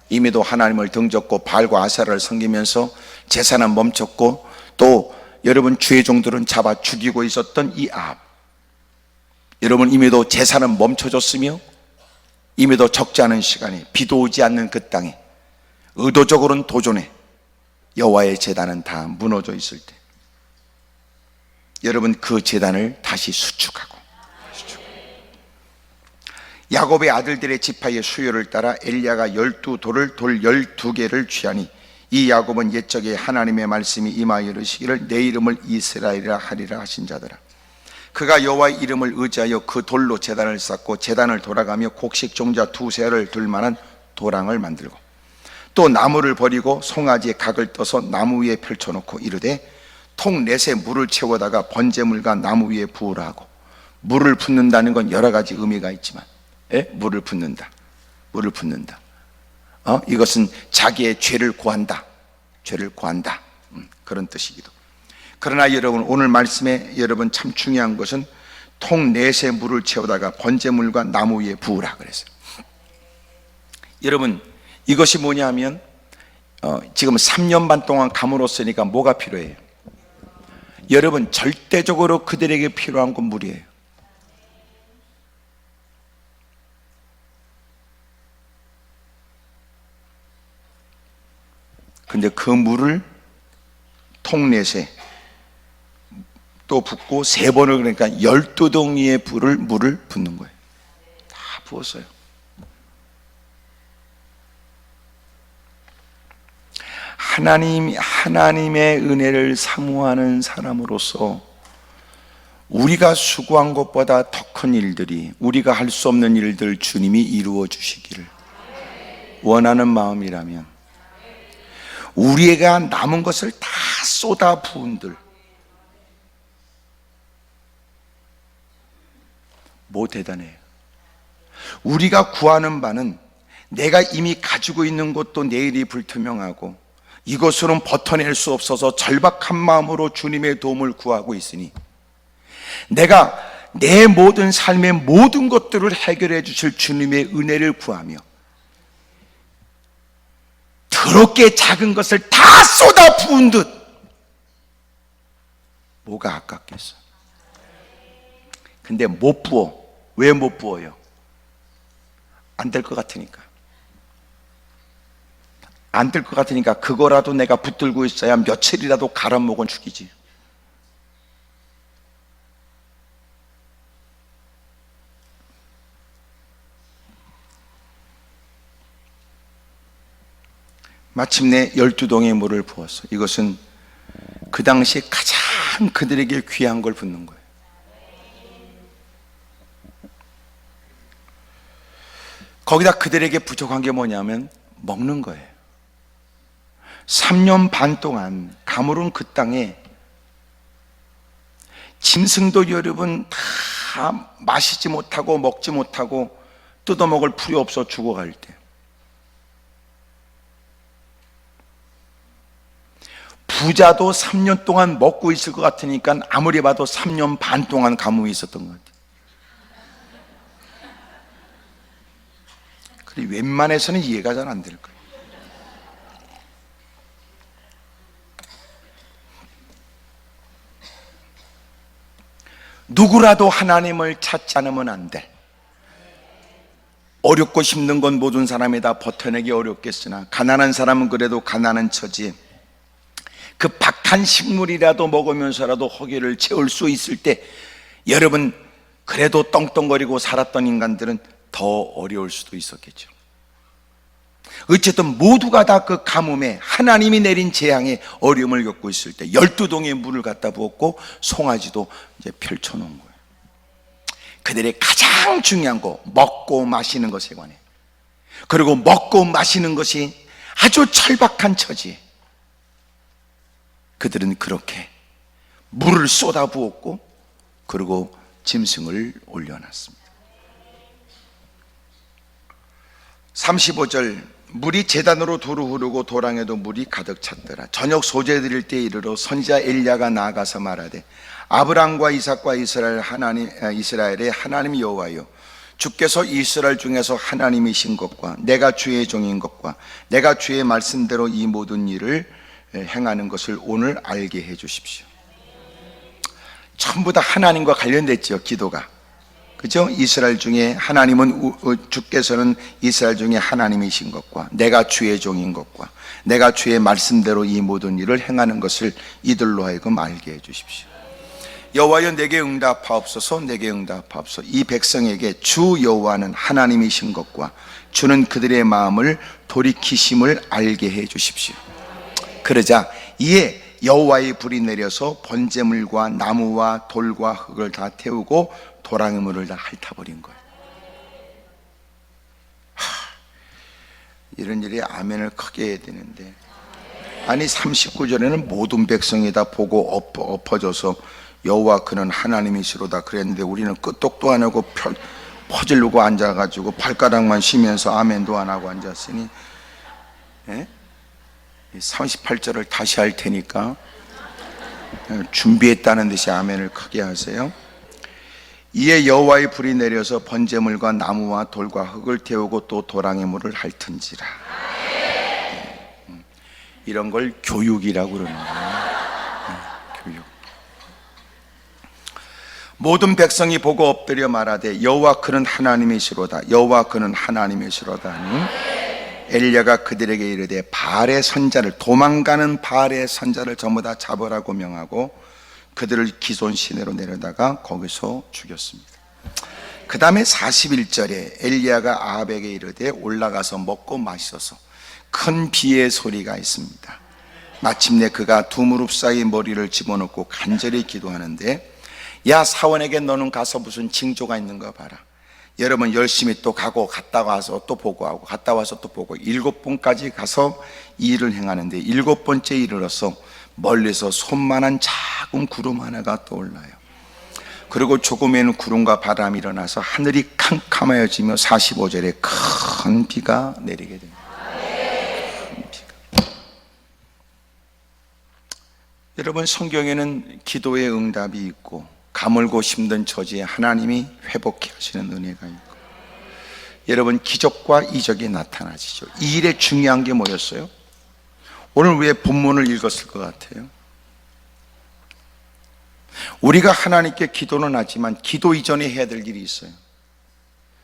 이미도 하나님을 등졌고 바알과 아세라를 섬기면서 제사는 멈췄고 또 여러분 주의 종들은 잡아 죽이고 있었던 이 아합, 여러분 이미도 제사는 멈춰졌으며 이미도 적지 않은 시간에 비도 오지 않는 그 땅에 의도적으로는 도전해 여호와의 제단은 다 무너져 있을 때 여러분 그 제단을 다시 수축하고 야곱의 아들들의 지파의 수요를 따라 엘리야가 12돌을 돌 12개를 취하니 이 야곱은 옛적에 하나님의 말씀이 임하여 이르시기를 내 이름을 이스라엘이라 하리라 하신 자더라. 그가 여호와의 이름을 의지하여 그 돌로 제단을 쌓고 제단을 돌아가며 곡식 종자 2세를 둘 만한 도랑을 만들고 또 나무를 버리고 송아지의 각을 떠서 나무 위에 펼쳐놓고 이르되 통 넷에 물을 채워다가 번제물과 나무 위에 부으라 하고, 물을 붓는다는 건 여러 가지 의미가 있지만 물을 붓는다, 물을 붓는다. 이것은 자기의 죄를 구한다, 죄를 구한다, 그런 뜻이기도. 그러나 여러분 오늘 말씀에 여러분 참 중요한 것은 통 넷에 물을 채우다가 번제물과 나무 위에 부으라 그랬어요. 여러분 이것이 뭐냐 하면 지금 3년 반 동안 감으로쓰니까 뭐가 필요해요? 여러분 절대적으로 그들에게 필요한 건 물이에요. 근데 그 물을 통넷에 또 붓고 3번을, 그러니까 12덩이의 물을 붓는 거예요. 다 부었어요. 하나님의 은혜를 사모하는 사람으로서 우리가 수고한 것보다 더 큰 일들이, 우리가 할 수 없는 일들 주님이 이루어 주시기를 원하는 마음이라면 우리가 남은 것을 다 쏟아 부은들 뭐 대단해요. 우리가 구하는 바는 내가 이미 가지고 있는 것도 내일이 불투명하고 이것으로는 버텨낼 수 없어서 절박한 마음으로 주님의 도움을 구하고 있으니 내가 내 모든 삶의 모든 것들을 해결해 주실 주님의 은혜를 구하며 더럽게 작은 것을 다 쏟아 부은 듯 뭐가 아깝겠어. 근데 못 부어. 왜 못 부어요? 안 될 것 같으니까. 안 될 것 같으니까 그거라도 내가 붙들고 있어야 며칠이라도 갈아먹은 죽이지. 마침내 12동의 물을 부었어. 이것은 그 당시 가장 그들에게 귀한 걸 붓는 거예요. 거기다 그들에게 부족한 게 뭐냐면 먹는 거예요. 3년 반 동안 가물은 그 땅에 짐승도 여러분 다 마시지 못하고 먹지 못하고 뜯어먹을 풀이 없어 죽어갈 때 부자도 3년 동안 먹고 있을 것 같으니까 아무리 봐도 3년 반 동안 가뭄이 있었던 것 같아요. 그래 웬만해서는 이해가 잘 안 될 거예요. 누구라도 하나님을 찾지 않으면 안 돼. 어렵고 힘든 건 모든 사람이 다 버텨내기 어렵겠으나 가난한 사람은 그래도 가난한 처지, 그 박한 식물이라도 먹으면서라도 허기를 채울 수 있을 때, 여러분 그래도 떵떵거리고 살았던 인간들은 더 어려울 수도 있었겠죠. 어쨌든 모두가 다 그 가뭄에, 하나님이 내린 재앙에 어려움을 겪고 있을 때 12동에 물을 갖다 부었고 송아지도 이제 펼쳐놓은 거예요. 그들의 가장 중요한 거, 먹고 마시는 것에 관해, 그리고 먹고 마시는 것이 아주 절박한 처지에 그들은 그렇게 물을 쏟아 부었고 그리고 짐승을 올려놨습니다. 35절, 물이 제단으로 두루 흐르고 도랑에도 물이 가득 찼더라. 저녁 소재 드릴 때 이르러 선지자 엘리야가 나아가서 말하되, 아브람과 이삭과 이스라엘의 하나님 여호와여, 주께서 이스라엘 중에서 하나님이신 것과 내가 주의 종인 것과 내가 주의 말씀대로 이 모든 일을 행하는 것을 오늘 알게 해 주십시오. 전부 다 하나님과 관련됐죠, 기도가. 그죠? 이스라엘 중에 하나님은, 주께서는 이스라엘 중에 하나님이신 것과 내가 주의 종인 것과 내가 주의 말씀대로 이 모든 일을 행하는 것을 이들로 하여금 알게 해 주십시오. 여호와여, 내게 응답하옵소서. 내게 응답하옵소서. 이 백성에게 주 여호와는 하나님이신 것과 주는 그들의 마음을 돌이키심을 알게 해 주십시오. 그러자 이에 여호와의 불이 내려서 번제물과 나무와 돌과 흙을 다 태우고 도랑의 물을 다 핥아버린 거예요. 이런 일이 아멘을 크게 해야 되는데, 아니 39절에는 모든 백성이 다 보고 엎어져서 여호와 그는 하나님이시로다 그랬는데, 우리는 끄떡도 안 하고 퍼질르고 앉아가지고 발가락만 쉬면서 아멘도 안 하고 앉았으니, 38절을 다시 할 테니까 준비했다는 듯이 아멘을 크게 하세요. 이에 여호와의 불이 내려서 번제물과 나무와 돌과 흙을 태우고 또 도랑의 물을 핥은지라. 이런 걸 교육이라고 그러는 거예요. 교육. 모든 백성이 보고 엎드려 말하되 여호와 그는 하나님이시로다. 여호와 그는 하나님이시로다 하니 엘리야가 그들에게 이르되 바알의 선자를, 도망가는 바알의 선자를 전부 다 잡으라고 명하고 그들을 기손 시내로 내려다가 거기서 죽였습니다. 그 다음에 41절에 엘리야가 아합에게 이르되 올라가서 먹고 마셔서, 큰 비의 소리가 있습니다. 마침내 그가 두 무릎 사이 머리를 집어넣고 간절히 기도하는데, 야 사원에게 너는 가서 무슨 징조가 있는가 봐라. 여러분 열심히 또 가고 갔다 와서 또 보고하고 갔다 와서 또 보고 7번까지 가서 이 일을 행하는데 7번째 이르러서 멀리서 손만한 작은 구름 하나가 떠올라요. 그리고 조금에는 구름과 바람이 일어나서 하늘이 캄캄해지며 45절에 큰 비가 내리게 됩니다. 큰 비가. 여러분 성경에는 기도의 응답이 있고 가물고 힘든 처지에 하나님이 회복해 하시는 은혜가 있고, 여러분 기적과 이적이 나타나지죠. 이 일에 중요한 게 뭐였어요? 오늘 왜 본문을 읽었을 것 같아요? 우리가 하나님께 기도는 하지만 기도 이전에 해야 될 일이 있어요.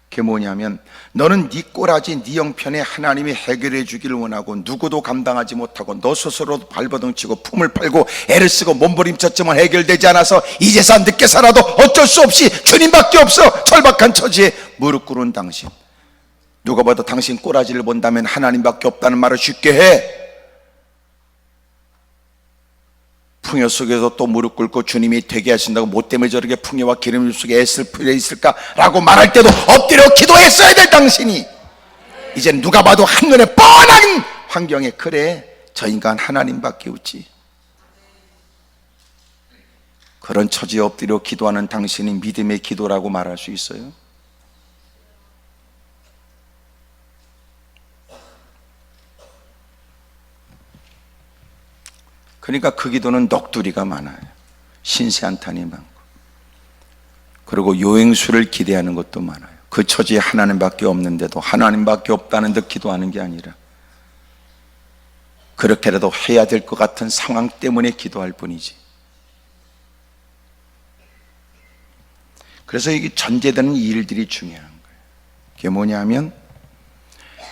그게 뭐냐면, 너는 네 꼬라지 네 형편에 하나님이 해결해 주기를 원하고 누구도 감당하지 못하고 너 스스로도 발버둥치고 품을 팔고 애를 쓰고 몸부림쳤지만 해결되지 않아서 이제서 늦게 살아도 어쩔 수 없이 주님밖에 없어 절박한 처지에 무릎 꿇은 당신, 누가 봐도 당신 꼬라지를 본다면 하나님밖에 없다는 말을 쉽게 해. 풍요 속에서 또 무릎 꿇고 주님이 되게 하신다고 뭐 때문에 저렇게 풍요와 기름 속에 애쓸 필요 있을까라고 말할 때도 엎드려 기도했어야 될 당신이, 이제 누가 봐도 한눈에 뻔한 환경에, 그래 저 인간 하나님밖에 없지, 그런 처지에 엎드려 기도하는 당신이 믿음의 기도라고 말할 수 있어요? 그러니까 그 기도는 넋두리가 많아요. 신세 한탄이 많고, 그리고 요행수를 기대하는 것도 많아요. 그 처지에 하나님밖에 없는데도 하나님밖에 없다는 듯 기도하는 게 아니라 그렇게라도 해야 될 것 같은 상황 때문에 기도할 뿐이지. 그래서 이게 전제되는 일들이 중요한 거예요. 그게 뭐냐면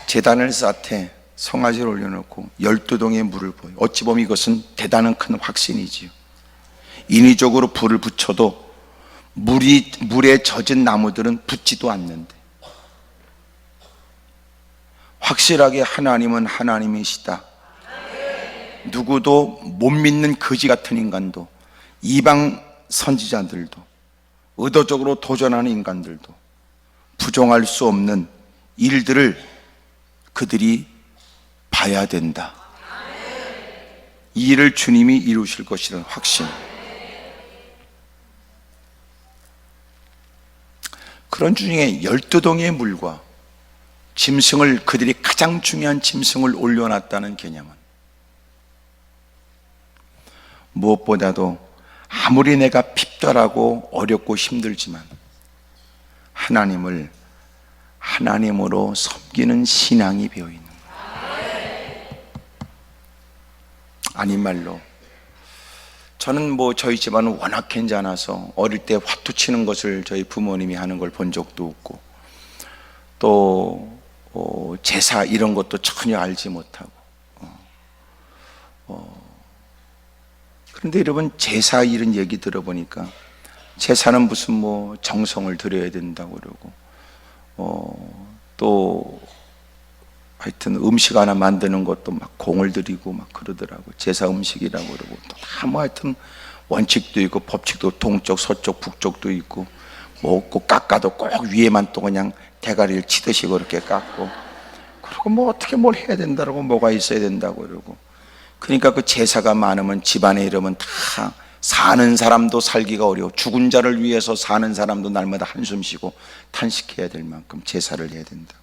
제단을 쌓되 성화제를 올려놓고 12동의 물을 보여. 어찌 보면 이것은 대단한 큰 확신이지요. 인위적으로 불을 붙여도 물에 젖은 나무들은 붙지도 않는데 확실하게 하나님은 하나님이시다. 누구도 못 믿는 거지 같은 인간도, 이방 선지자들도, 의도적으로 도전하는 인간들도 부정할 수 없는 일들을 그들이 봐야 된다. 이 일을 주님이 이루실 것이라는 확신. 그런 중에 12동의 물과 짐승을, 그들이 가장 중요한 짐승을 올려놨다는 개념은 무엇보다도 아무리 내가 핍절하고 어렵고 힘들지만 하나님을 하나님으로 섬기는 신앙이 배어있는 거예요. 아닌 말로 저는 저희 집안은 워낙 괜찮아서 어릴 때 화투 치는 것을 저희 부모님이 하는 걸 본 적도 없고, 또 제사 이런 것도 전혀 알지 못하고, 그런데 여러분 제사 이런 얘기 들어보니까 제사는 무슨 정성을 들여야 된다고 그러고, 또 하여튼 음식 하나 만드는 것도 막 공을 들이고 막 그러더라고. 제사 음식이라고 그러고, 또 다 하여튼 원칙도 있고 법칙도 동쪽 서쪽 북쪽도 있고, 먹고 깎아도 꼭 위에만 또 그냥 대가리를 치듯이 그렇게 깎고, 그리고 어떻게 뭘 해야 된다고, 뭐가 있어야 된다고 그러고. 그러니까 그 제사가 많으면 집안에 이러면 다 사는 사람도 살기가 어려워. 죽은 자를 위해서 사는 사람도 날마다 한숨 쉬고 탄식해야 될 만큼 제사를 해야 된다.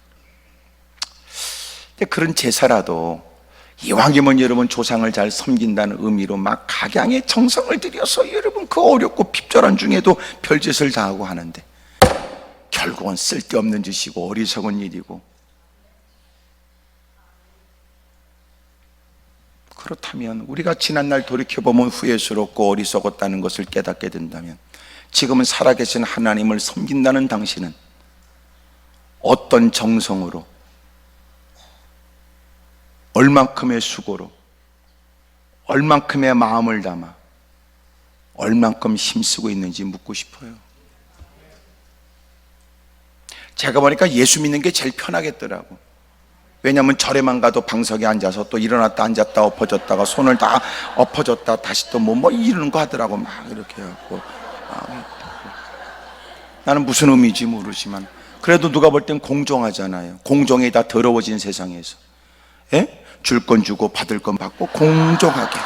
근데 그런 제사라도 이왕이면 여러분 조상을 잘 섬긴다는 의미로 막 각양의 정성을 들여서 여러분 그 어렵고 핍절한 중에도 별짓을 다 하고 하는데 결국은 쓸데없는 짓이고 어리석은 일이고, 그렇다면 우리가 지난날 돌이켜보면 후회스럽고 어리석었다는 것을 깨닫게 된다면 지금은 살아계신 하나님을 섬긴다는 당신은 어떤 정성으로, 얼만큼의 수고로, 얼만큼의 마음을 담아, 얼만큼 힘쓰고 있는지 묻고 싶어요. 제가 보니까 예수 믿는 게 제일 편하겠더라고. 왜냐하면 절에만 가도 방석에 앉아서 또 일어났다 앉았다 엎어졌다가 손을 다 엎어졌다 다시 또 이러는 거 하더라고. 막 이렇게 해갖고 나는 무슨 의미인지 모르지만 그래도 누가 볼 땐 공정하잖아요. 공정이 다 더러워진 세상에서 줄 건 주고 받을 건 받고 공정하게.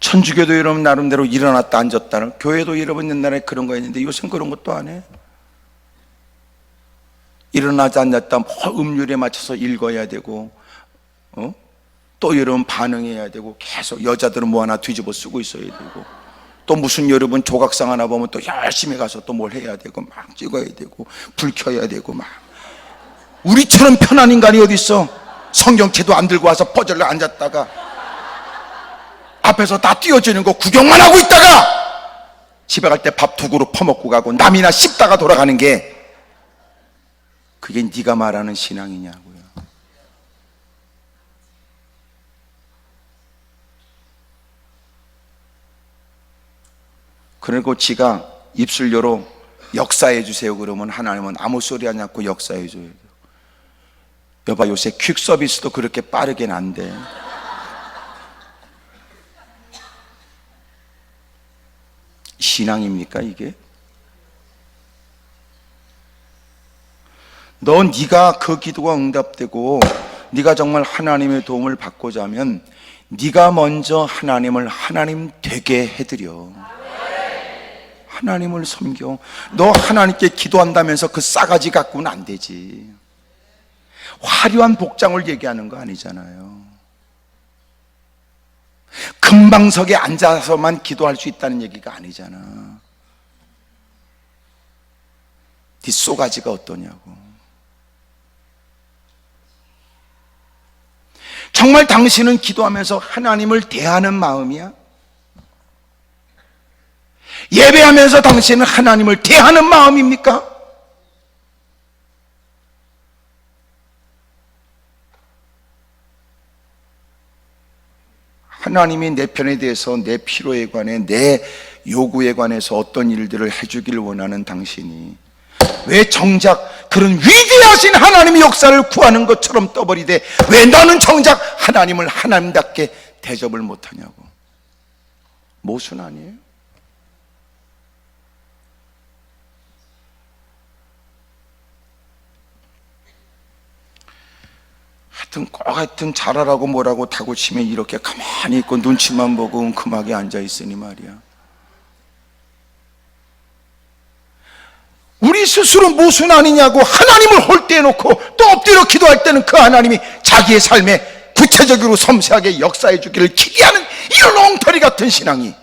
천주교도 여러분 나름대로 일어났다 앉았다는, 교회도 여러분 옛날에 그런 거 했는데 요새는 그런 것도 안 해. 일어나지 앉았다 음률에 맞춰서 읽어야 되고, 또 여러분 반응해야 되고, 계속 여자들은 하나 뒤집어 쓰고 있어야 되고, 또 무슨 여러분 조각상 하나 보면 또 열심히 가서 또 뭘 해야 되고 막 찍어야 되고 불 켜야 되고 막. 우리처럼 편한 인간이 어디 있어? 성경책도 안 들고 와서 퍼즐로 앉았다가 앞에서 다 띄워지는 거 구경만 하고 있다가 집에 갈 때 밥 2그릇 퍼먹고 가고 남이나 씹다가 돌아가는 게 그게 네가 말하는 신앙이냐고요. 그리고 지가 입술료로 역사해 주세요 그러면 하나님은 아무 소리 하지 않고 역사해 줘요. 여봐, 요새 퀵 서비스도 그렇게 빠르게는 안 돼. 신앙입니까 이게? 네가 그 기도가 응답되고 네가 정말 하나님의 도움을 받고자 하면 네가 먼저 하나님을 하나님 되게 해드려. 하나님을 섬겨. 너 하나님께 기도한다면서 그 싸가지 갖고는 안 되지. 화려한 복장을 얘기하는 거 아니잖아요. 금방석에 앉아서만 기도할 수 있다는 얘기가 아니잖아. 네 쏘가지가 어떠냐고. 정말 당신은 기도하면서 하나님을 대하는 마음이야? 예배하면서 당신은 하나님을 대하는 마음입니까? 하나님이 내 편에 대해서 내 필요에 관해 내 요구에 관해서 어떤 일들을 해주기를 원하는 당신이 왜 정작 그런 위대하신 하나님의 역사를 구하는 것처럼 떠버리되 왜 너는 정작 하나님을 하나님답게 대접을 못하냐고. 모순 아니에요? 하여튼 잘하라고 뭐라고 다고치면 이렇게 가만히 있고 눈치만 보고 웅큼하게 앉아있으니 말이야. 우리 스스로 모순 아니냐고. 하나님을 홀대해놓고 또 엎드려 기도할 때는 그 하나님이 자기의 삶에 구체적으로 섬세하게 역사해 주기를 기대하는 이런 엉터리 같은 신앙이,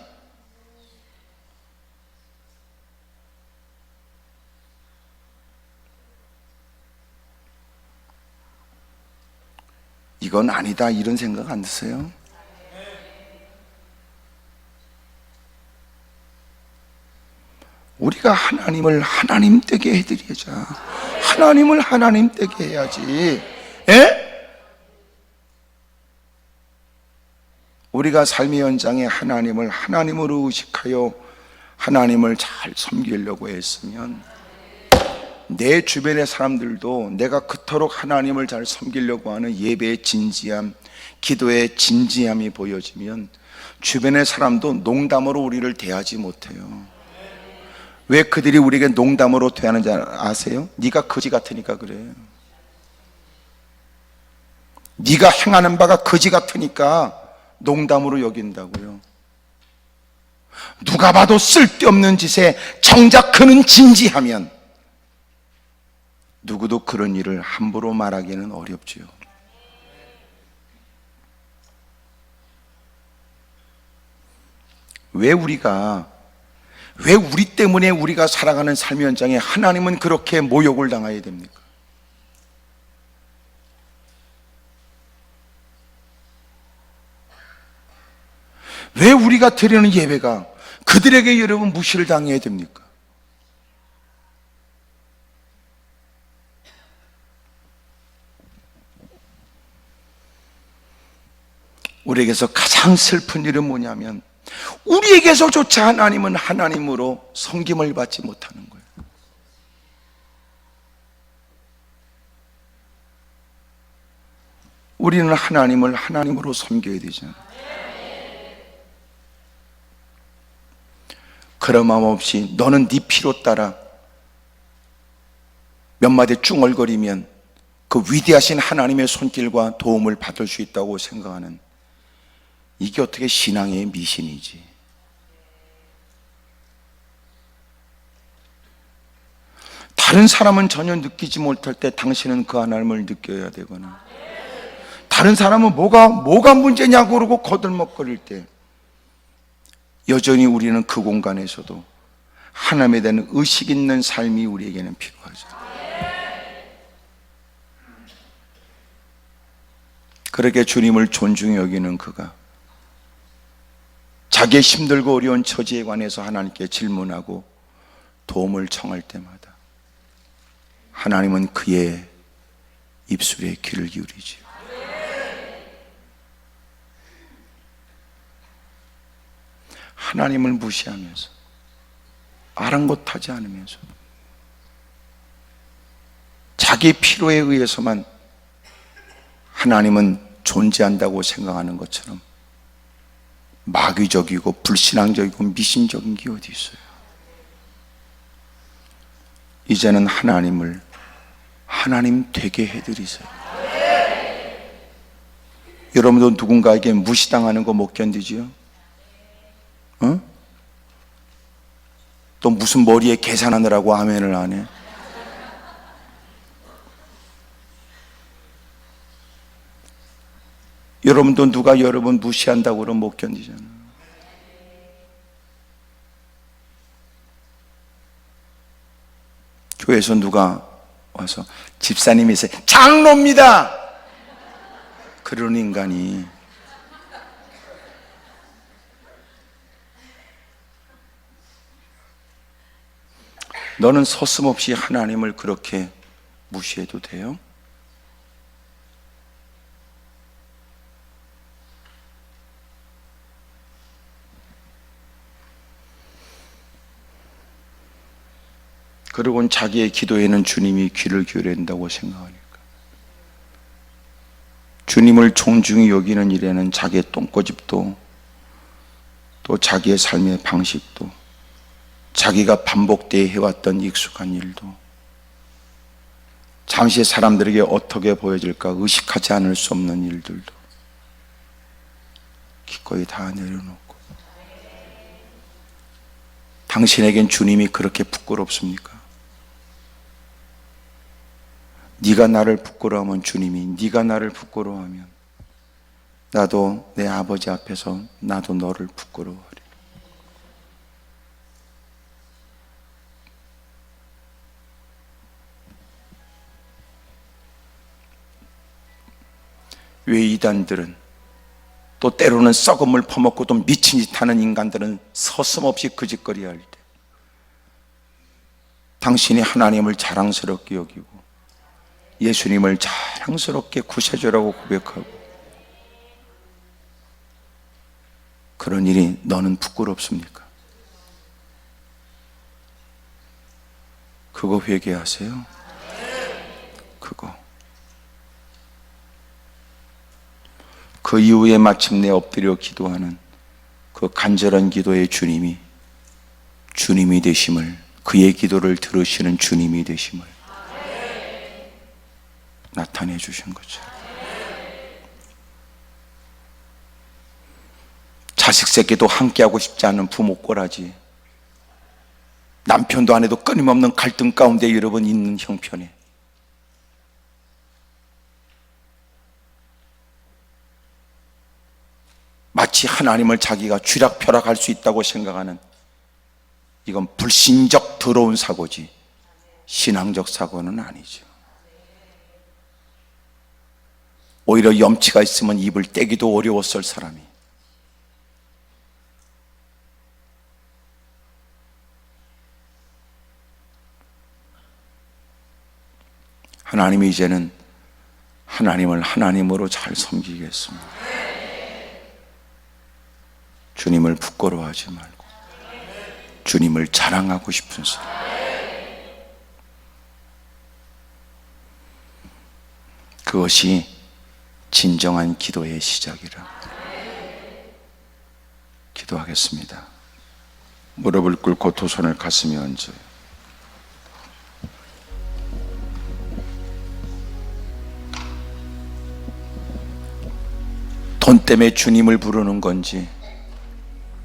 이건 아니다 이런 생각 안 드세요? 우리가 하나님을 하나님 되게 해드리자. 하나님을 하나님 되게 해야지. 예? 우리가 삶의 현장에 하나님을 하나님으로 의식하여 하나님을 잘 섬기려고 했으면 내 주변의 사람들도 내가 그토록 하나님을 잘 섬기려고 하는 예배의 진지함, 기도의 진지함이 보여지면 주변의 사람도 농담으로 우리를 대하지 못해요. 왜 그들이 우리에게 농담으로 대하는지 아세요? 네가 거지 같으니까 그래. 네가 행하는 바가 거지 같으니까 농담으로 여긴다고요. 누가 봐도 쓸데없는 짓에 정작 그는 진지하면 누구도 그런 일을 함부로 말하기는 어렵지요. 왜 우리 때문에 우리가 살아가는 삶의 현장에 하나님은 그렇게 모욕을 당해야 됩니까? 왜 우리가 드리는 예배가 그들에게 여러분 무시를 당해야 됩니까? 우리에게서 가장 슬픈 일은 뭐냐면 우리에게서조차 하나님은 하나님으로 섬김을 받지 못하는 거예요. 우리는 하나님을 하나님으로 섬겨야 되잖아요. 그런 마음 없이 너는 네 필요 따라 몇 마디 쭝얼거리면 그 위대하신 하나님의 손길과 도움을 받을 수 있다고 생각하는, 이게 어떻게 신앙의 미신이지. 다른 사람은 전혀 느끼지 못할 때 당신은 그 하나님을 느껴야 되거나, 다른 사람은 뭐가 문제냐고 그러고 거들먹거릴 때 여전히 우리는 그 공간에서도 하나님에 대한 의식 있는 삶이 우리에게는 필요하죠. 그렇게 주님을 존중히 여기는 그가 자기의 힘들고 어려운 처지에 관해서 하나님께 질문하고 도움을 청할 때마다 하나님은 그의 입술에 귀를 기울이지요. 하나님을 무시하면서 아랑곳하지 않으면서 자기 필요에 의해서만 하나님은 존재한다고 생각하는 것처럼 마귀적이고 불신앙적이고 미신적인 게 어디 있어요? 이제는 하나님을 하나님 되게 해드리세요. 여러분도 누군가에게 무시당하는 거 못 견디지요? 또 무슨 머리에 계산하느라고 아멘을 안 해? 여러분도 누가 여러분 무시한다고 그러면 못 견디잖아. 교회에서 누가 와서 집사님이세요? 장로입니다. 그런 인간이 너는 서슴없이 하나님을 그렇게 무시해도 돼요? 그리고는 자기의 기도에는 주님이 귀를 기울여야 된다고 생각하니까 주님을 존중히 여기는 일에는 자기의 똥꼬집도 또 자기의 삶의 방식도 자기가 반복되어 해왔던 익숙한 일도 잠시 사람들에게 어떻게 보여질까 의식하지 않을 수 없는 일들도 기꺼이 다 내려놓고 당신에겐 주님이 그렇게 부끄럽습니까? 네가 나를 부끄러워하면 주님이 네가 나를 부끄러워하면 나도 내 아버지 앞에서 나도 너를 부끄러워하리. 왜 이단들은 또 때로는 썩은 물 퍼먹고 또 미친 짓 하는 인간들은 서슴없이 그 짓거리 할 때 당신이 하나님을 자랑스럽게 여기고 예수님을 자랑스럽게 구세주라고 고백하고 그런 일이 너는 부끄럽습니까? 그거 회개하세요. 그거. 그 이후에 마침내 엎드려 기도하는 그 간절한 기도의 주님이 되심을 그의 기도를 들으시는 주님이 되심을 나타내 주신 거죠. 자식 새끼도 함께하고 싶지 않은 부모 꼬라지 남편도 아내도 끊임없는 갈등 가운데 여러분 있는 형편에 마치 하나님을 자기가 쥐락펴락할 수 있다고 생각하는 이건 불신적 더러운 사고지 신앙적 사고는 아니죠. 오히려 염치가 있으면 입을 떼기도 어려웠을 사람이 하나님이 이제는 하나님을 하나님으로 잘 섬기겠습니다. 주님을 부끄러워하지 말고 주님을 자랑하고 싶은 사람 그것이 진정한 기도의 시작이라. 기도하겠습니다. 무릎을 꿇고 두 손을 가슴에 얹어요. 돈 때문에 주님을 부르는 건지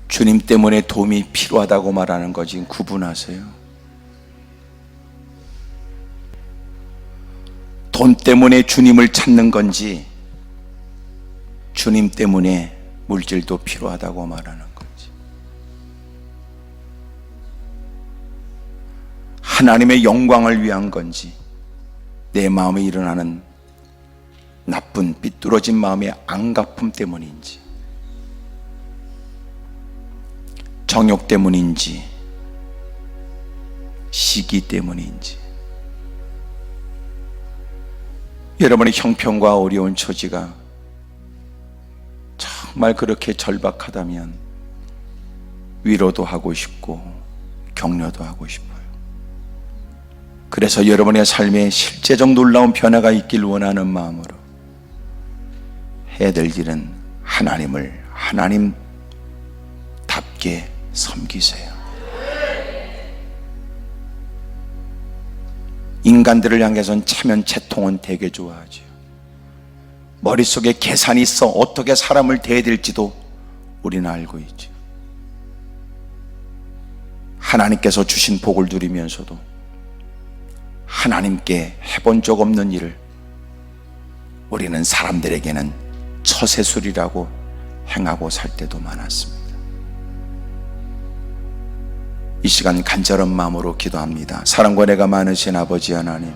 주님 때문에 도움이 필요하다고 말하는 거지 구분하세요. 돈 때문에 주님을 찾는 건지 주님 때문에 물질도 필요하다고 말하는 건지 하나님의 영광을 위한 건지 내 마음에 일어나는 나쁜 삐뚤어진 마음의 안갚음 때문인지 정욕 때문인지 시기 때문인지 여러분의 형편과 어려운 처지가 정말 그렇게 절박하다면 위로도 하고 싶고 격려도 하고 싶어요. 그래서 여러분의 삶에 실제적 놀라운 변화가 있길 원하는 마음으로 해야 될 일은 하나님을 하나님답게 섬기세요. 인간들을 향해서는 체면체통은 되게 좋아하죠. 머릿속에 계산이 있어 어떻게 사람을 대해야 될지도 우리는 알고 있죠. 하나님께서 주신 복을 누리면서도 하나님께 해본 적 없는 일을 우리는 사람들에게는 처세술이라고 행하고 살 때도 많았습니다. 이 시간 간절한 마음으로 기도합니다. 사랑과 은혜가 많으신 아버지 하나님,